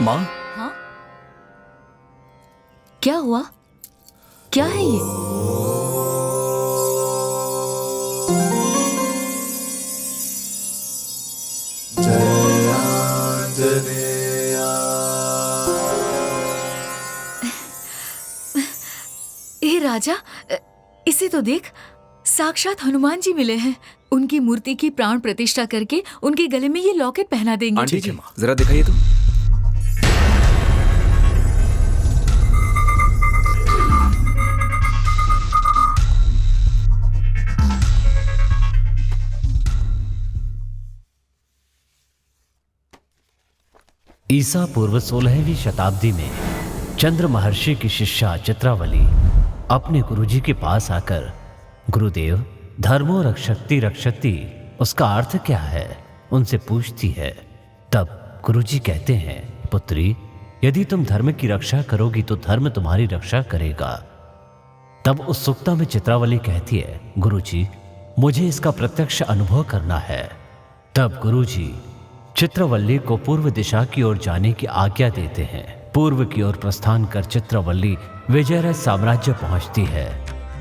माँ, हाँ? क्या हुआ? क्या है ये? ए राजा, इसे तो देख, साक्षात हनुमान जी मिले हैं। उनकी मूर्ति की प्राण प्रतिष्ठा करके उनके गले में ये लॉकेट पहना देंगे। आंटी जी, जरा दिखाइए तो। ईसा पूर्व 16वीं शताब्दी में चंद्र महर्षि की शिष्या चित्रावली अपने गुरुजी के पास आकर, गुरुदेव, धर्मो रक्षति रक्षति उसका अर्थ क्या है, उनसे पूछती है। तब गुरुजी कहते हैं, पुत्री, यदि तुम धर्म की रक्षा करोगी तो धर्म तुम्हारी रक्षा करेगा। तब उत्सुकता में चित्रावली कहती है, गुरुजी, मुझे इसका प्रत्यक्ष अनुभव करना है। तब गुरुजी चित्रवल्ली को पूर्व दिशा की ओर जाने की आज्ञा देते हैं। पूर्व की ओर प्रस्थान कर चित्रवल्ली विजयराज साम्राज्य पहुंचती है।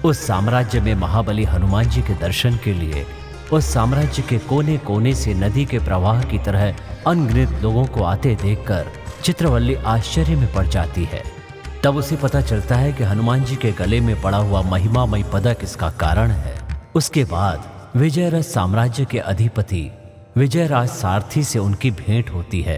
उस साम्राज्य में महाबली हनुमान जी के दर्शन के लिए उस साम्राज्य के कोने कोने से नदी के प्रवाह की तरह अनगिनत लोगों को आते देखकर चित्रवल्ली आश्चर्य में पड़ जाती है। तब उसे पता चलता है कि हनुमान जी के गले में पड़ा हुआ महिमामय पदक इसका कारण है। उसके बाद विजयराज साम्राज्य के अधिपति विजयराज सारथी से उनकी भेंट होती है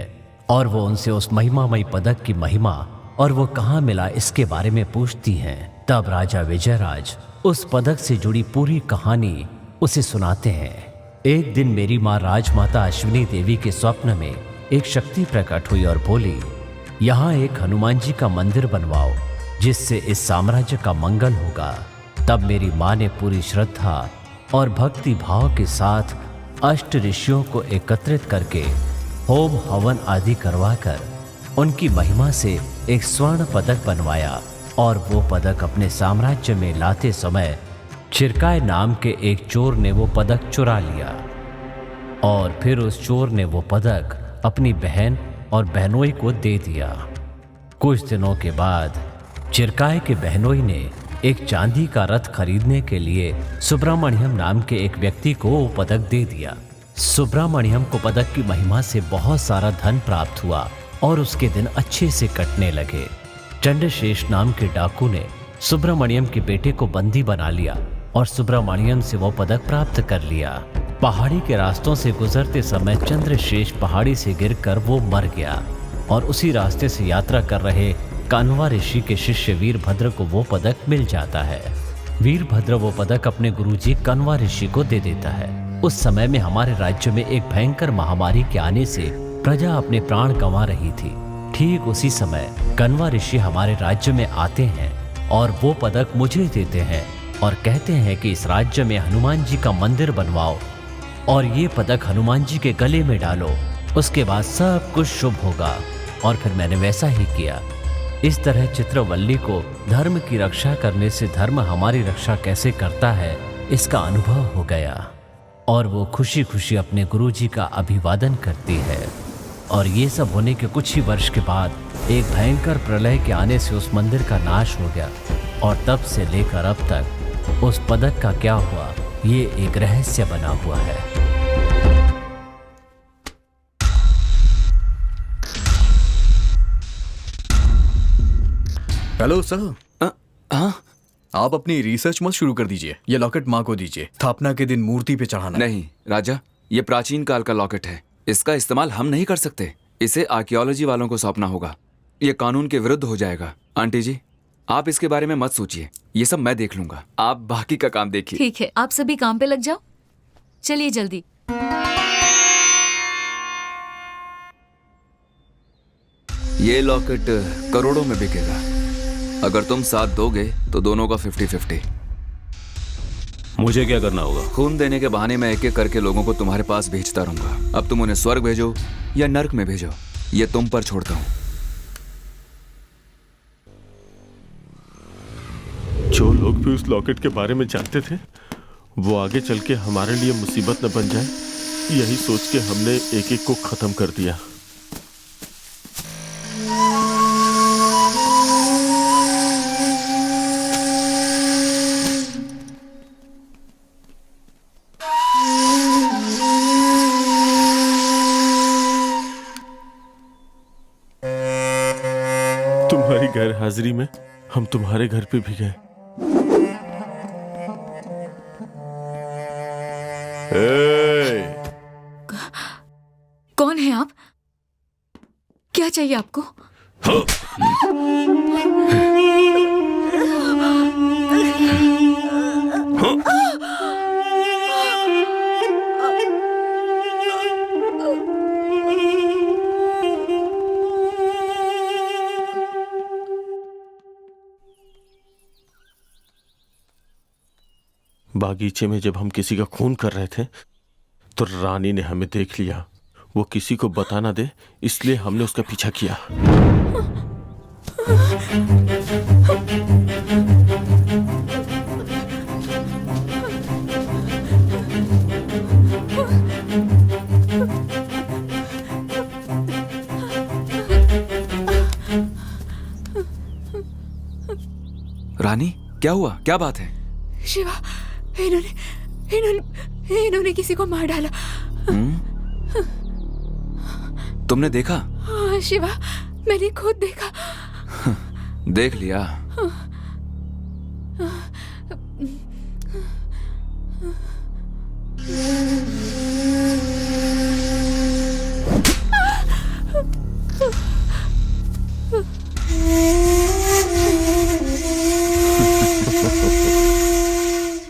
और वो उनसे उस महिमामय पदक की महिमा और वो कहाँ मिला इसके बारे में पूछती हैं। तब राजा विजयराज उस पदक से जुड़ी पूरी कहानी उसे सुनाते हैं। एक दिन मेरी माँ राजमाता अश्विनी देवी के स्वप्न में एक शक्ति प्रकट हुई और बोली, यहाँ एक हनुमान जी का मंदिर बनवाओ जिससे इस साम्राज्य का मंगल होगा। तब मेरी माँ ने पूरी श्रद्धा और भक्ति भाव के साथ अष्ट ऋषियों को एकत्रित करके होम हवन आदि करवाकर उनकी महिमा से एक स्वर्ण पदक बनवाया और वो पदक अपने साम्राज्य में लाते समय चिरकाय नाम के एक चोर ने वो पदक चुरा लिया और फिर उस चोर ने वो पदक अपनी बहन और बहनोई को दे दिया। कुछ दिनों के बाद चिरकाय के बहनोई ने एक चांदी का रथ खरीदने के लिए सुब्रमण्यम नाम के एक व्यक्ति को वो पदक दे दिया। सुब्रमण्यम को पदक की महिमा से बहुत सारा धन प्राप्त हुआ और उसके दिन अच्छे से कटने लगे। चंद्रशेष नाम के डाकू ने सुब्रमण्यम के बेटे को बंदी बना लिया और सुब्रमण्यम से वो पदक प्राप्त कर लिया। पहाड़ी के रास्तों से गुजरते समय चंद्रशेष पहाड़ी से गिरकर वो मर गया और उसी रास्ते से यात्रा कर रहे कान्वा ऋषि के शिष्य वीरभद्र को वो पदक मिल जाता है। वीरभद्र वो पदक अपने गुरुजी कान्वा ऋषि को दे देता है। उस समय में हमारे राज्य में एक भयंकर महामारी के आने से प्रजा अपने प्राण गंवा रही थी। ठीक उसी समय कान्वा ऋषि हमारे राज्य में आते हैं और वो पदक मुझे देते हैं और कहते हैं कि इस राज्य में हनुमान जी का मंदिर बनवाओ और ये पदक हनुमान जी के गले में डालो, उसके बाद सब कुछ शुभ होगा। और फिर मैंने वैसा ही किया। इस तरह चित्रवल्ली को धर्म की रक्षा करने से धर्म हमारी रक्षा कैसे करता है इसका अनुभव हो गया और वो खुशी खुशी अपने गुरुजी का अभिवादन करती है। और ये सब होने के कुछ ही वर्ष के बाद एक भयंकर प्रलय के आने से उस मंदिर का नाश हो गया और तब से लेकर अब तक उस पदक का क्या हुआ ये एक रहस्य बना हुआ है। Hello sir. हाँ, आप अपनी रिसर्च मत शुरू कर दीजिए। ये लॉकेट माँ को दीजिए, स्थापना के दिन मूर्ति पे चढ़ाना। नहीं राजा, ये प्राचीन काल का लॉकेट है, इसका इस्तेमाल हम नहीं कर सकते। इसे आर्कियोलॉजी वालों को सौंपना होगा। ये कानून के विरुद्ध हो जाएगा। आंटी जी, आप इसके बारे में मत सोचिए, ये सब मैं देख लूंगा, आप बाकी का काम देखिए। ठीक है, आप सभी काम पे लग जाओ। चलिए जल्दी। ये लॉकेट करोड़ों में बिकेगा। अगर तुम साथ दोगे तो दोनों का 50-50। मुझे क्या करना होगा? खून देने के बहाने मैं एक एक करके लोगों को तुम्हारे पास भेजता रहूंगा। अब तुम उन्हें स्वर्ग भेजो या नर्क में भेजो, ये तुम पर छोड़ता हूँ। जो लोग भी उस लॉकेट के बारे में जानते थे वो आगे चल के हमारे लिए मुसीबत न बन जाए, यही सोच के हमने एक एक को खत्म कर दिया। तुम्हारी गैर हाजिरी में हम तुम्हारे घर पे भी गए। कौन है आप? क्या चाहिए आपको? बागीचे में जब हम किसी का खून कर रहे थे तो रानी ने हमें देख लिया। वो किसी को बता ना दे इसलिए हमने उसका पीछा किया। रानी, क्या हुआ? क्या बात है? शिवा, इन्होंने किसी को मार डाला। तुमने देखा? हाँ शिवा, मैंने खुद देखा। देख लिया।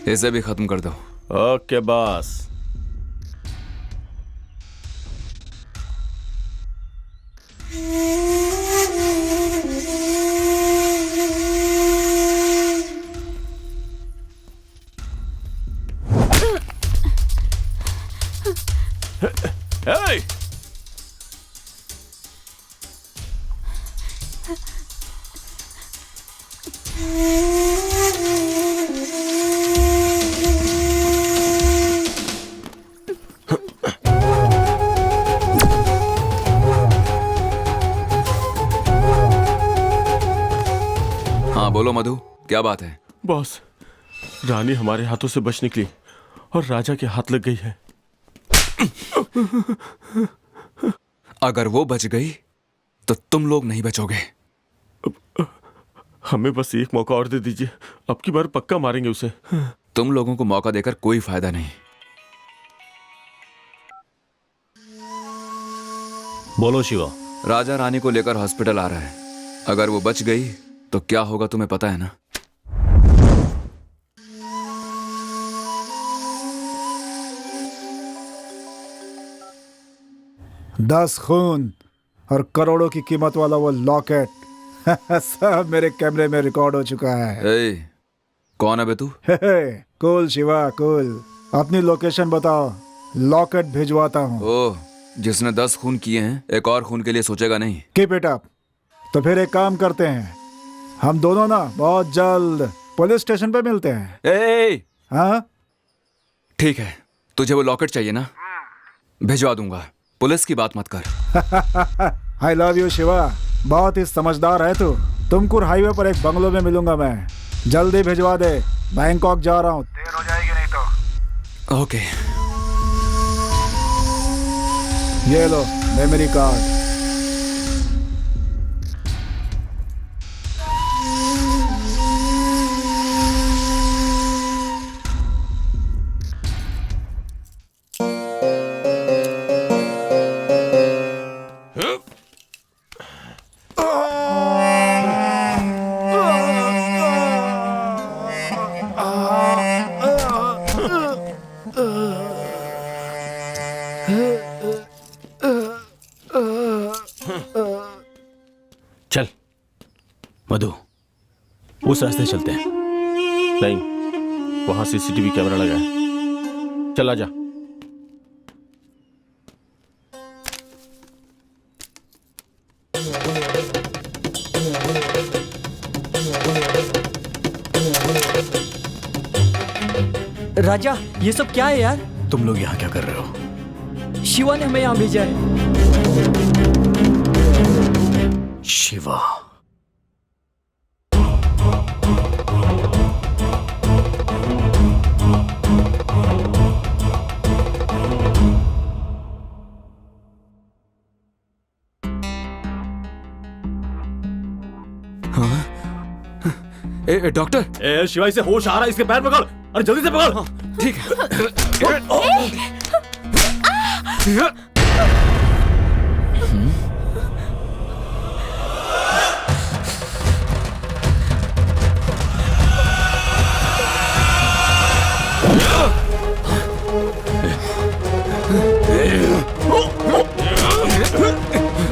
इसे भी खत्म कर दो। Okay boss. Hey! हाँ बोलो मधु, क्या बात है? बॉस, रानी हमारे हाथों से बच निकली और राजा के हाथ लग गई है। अगर वो बच गई तो तुम लोग नहीं बचोगे। हमें बस एक मौका और दे दीजिए, अब की बार पक्का मारेंगे उसे। तुम लोगों को मौका देकर कोई फायदा नहीं। बोलो शिवा। राजा रानी को लेकर हॉस्पिटल आ रहा है। अगर वो बच गई तो क्या होगा तुम्हें पता है ना? दस खून और करोड़ों की कीमत वाला वो लॉकेट सब मेरे कैमरे में रिकॉर्ड हो चुका है। कौन है बे तू? कूल शिवा कूल, अपनी लोकेशन बताओ, लॉकेट भिजवाता हूँ। ओह, जिसने 10 खून किए हैं एक और खून के लिए सोचेगा नहीं। Keep it up. तो फिर एक काम करते हैं, हम दोनों ना बहुत जल्द पुलिस स्टेशन पे मिलते हैं। हाँ ठीक है, तुझे वो लॉकेट चाहिए ना? भिजवा दूंगा, पुलिस की बात मत कर। आई लव यू शिवा, बहुत ही समझदार है तू। तुमकुर हाईवे पर एक बंगलो में मिलूंगा मैं, जल्दी भिजवा दे, बैंकॉक जा रहा हूँ, देर हो जाएगी नहीं तो। ओके। ये लो मेमोरी कार्ड। चल मधु, उस रास्ते चलते हैं। नहीं, वहां सीसीटीवी कैमरा लगा है। चल आजा। राजा, ये सब क्या है यार? तुम लोग यहाँ क्या कर रहे हो? शिवा ने हमें यहाँ भेजा है। शिवा, डॉक्टर। शिवा, इसे होश आ रहा है, इसके पैर पकड़। अरे जल्दी से पकड़। ठीक है।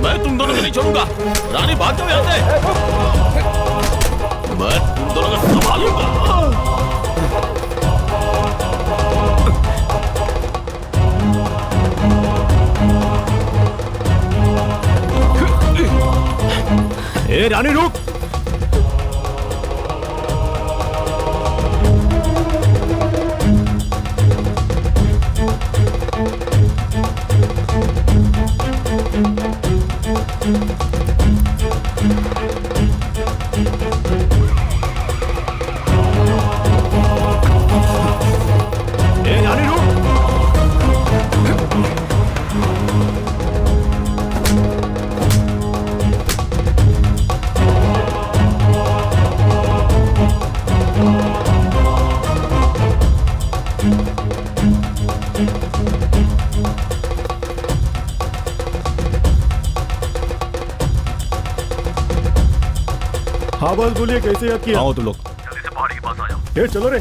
मैं तुम दोनों को नहीं छोड़ूंगा। रानी भाग जाओ यहाँ से। मैं तुम दोनों को संभालूंगा। ए रानी रुक। हाँ बस बोलिए, कैसे याद किया? आओ तुम लोग, जल्दी से पहाड़ी के पास आ जाओ। चलो रे।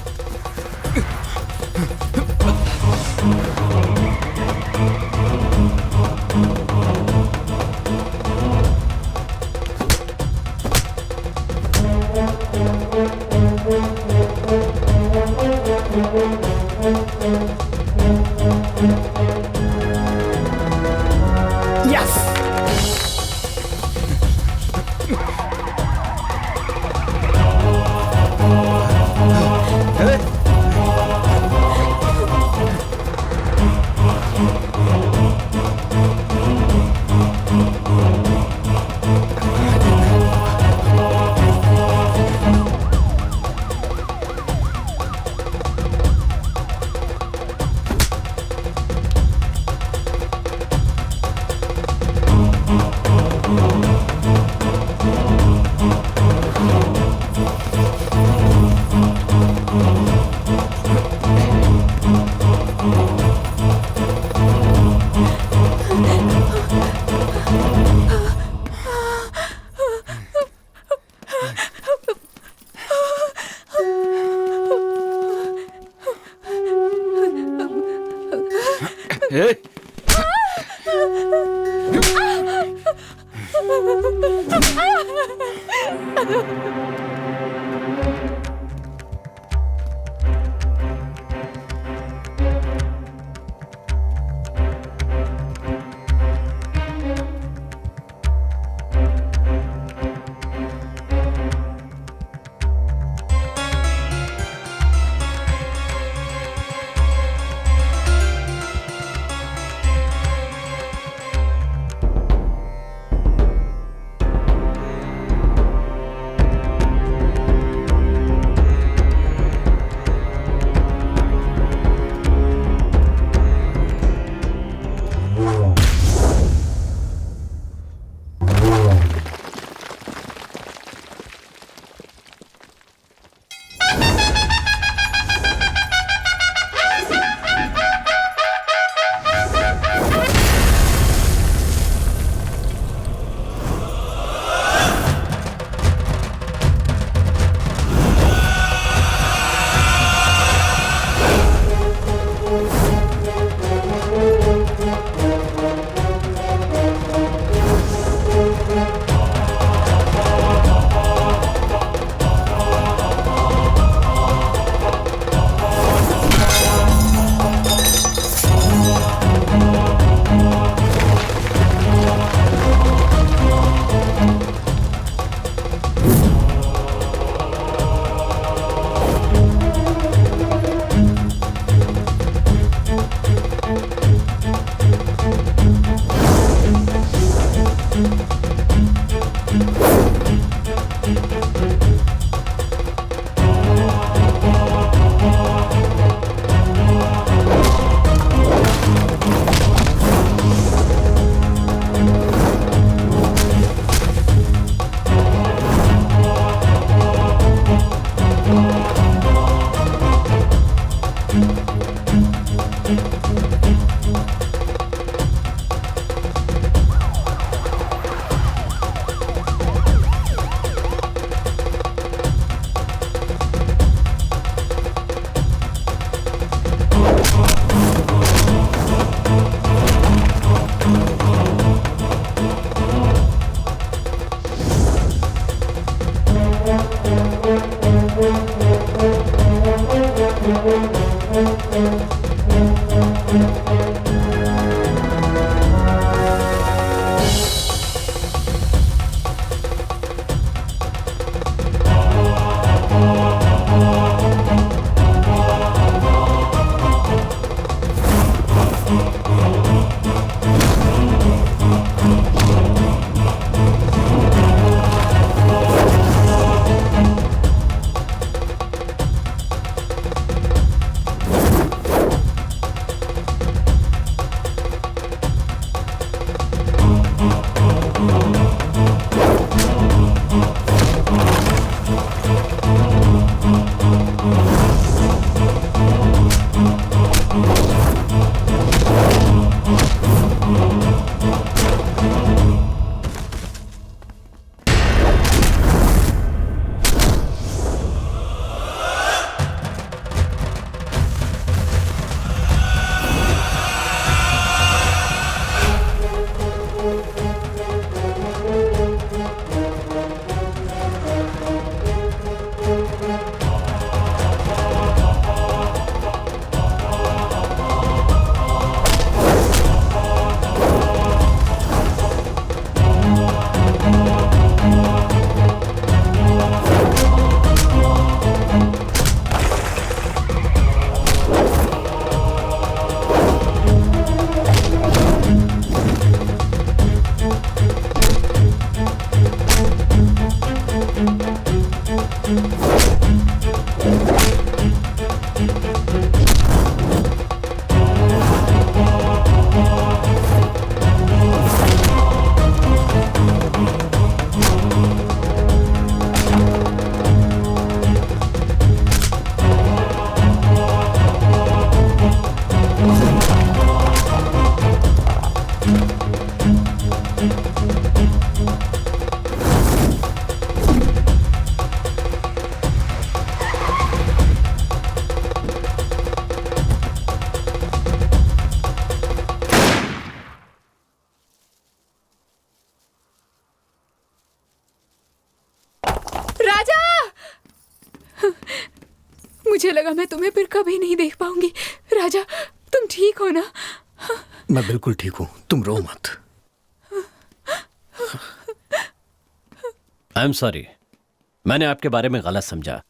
मुझे लगा मैं तुम्हें फिर कभी नहीं देख पाऊंगी। राजा, तुम ठीक हो ना? मैं बिल्कुल ठीक हूँ, तुम रो मत। आई एम सॉरी, मैंने आपके बारे में गलत समझा।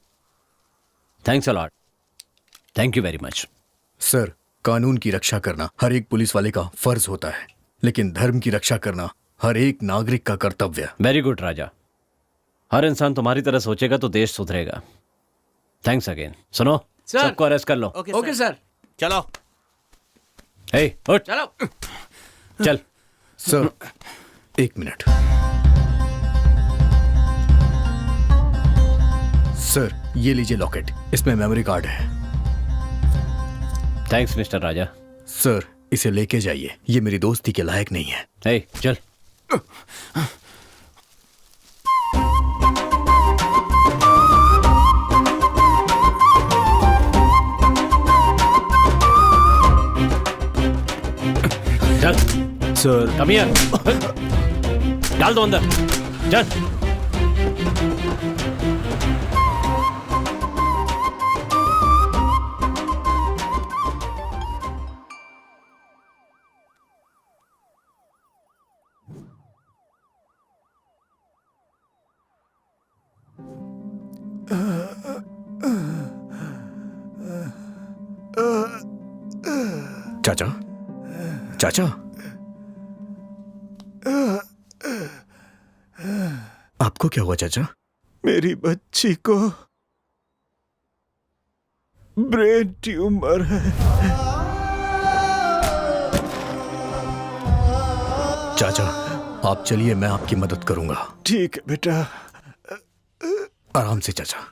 Thanks a lot, thank you very much. Sir, कानून की रक्षा करना हर एक पुलिस वाले का फर्ज होता है, लेकिन धर्म की रक्षा करना हर एक नागरिक का कर्तव्य। वेरी गुड राजा, हर इंसान तुम्हारी तरह सोचेगा तो देश सुधरेगा। Thanks again. सुनो, सबको अरेस्ट कर लो। Okay sir. चलो। हे, उठ। चलो। चल। सर, एक मिनट। सर, ये लीजिए लॉकेट, इसमें मेमोरी कार्ड है। थैंक्स मिस्टर राजा। सर, इसे लेके जाइए, ये मेरी दोस्ती के लायक नहीं है। हे, चल। चल सर। Come here. डाल दो अंदर, चल। चाचा, चाचा, आपको क्या हुआ चाचा? मेरी बच्ची को ब्रेन ट्यूमर है। चाचा, आप चलिए, मैं आपकी मदद करूंगा। ठीक है बेटा। आराम से चाचा।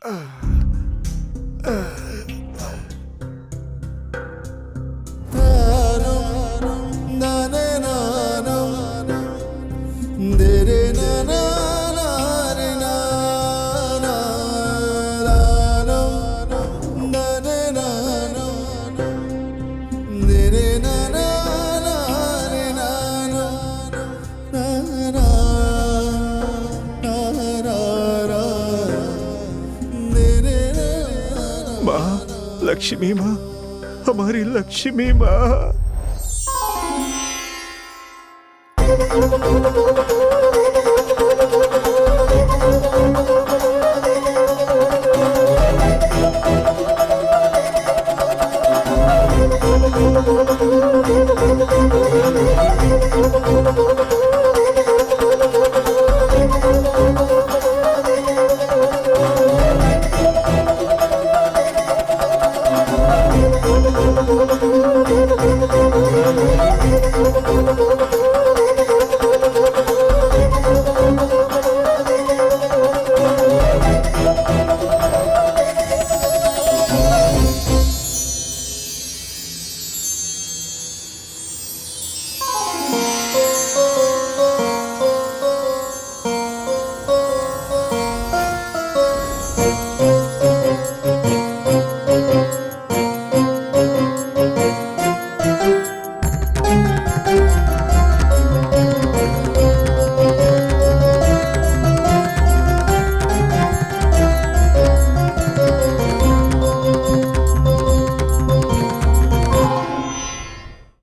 माँ, लक्ष्मी माँ, हमारी लक्ष्मी माँ।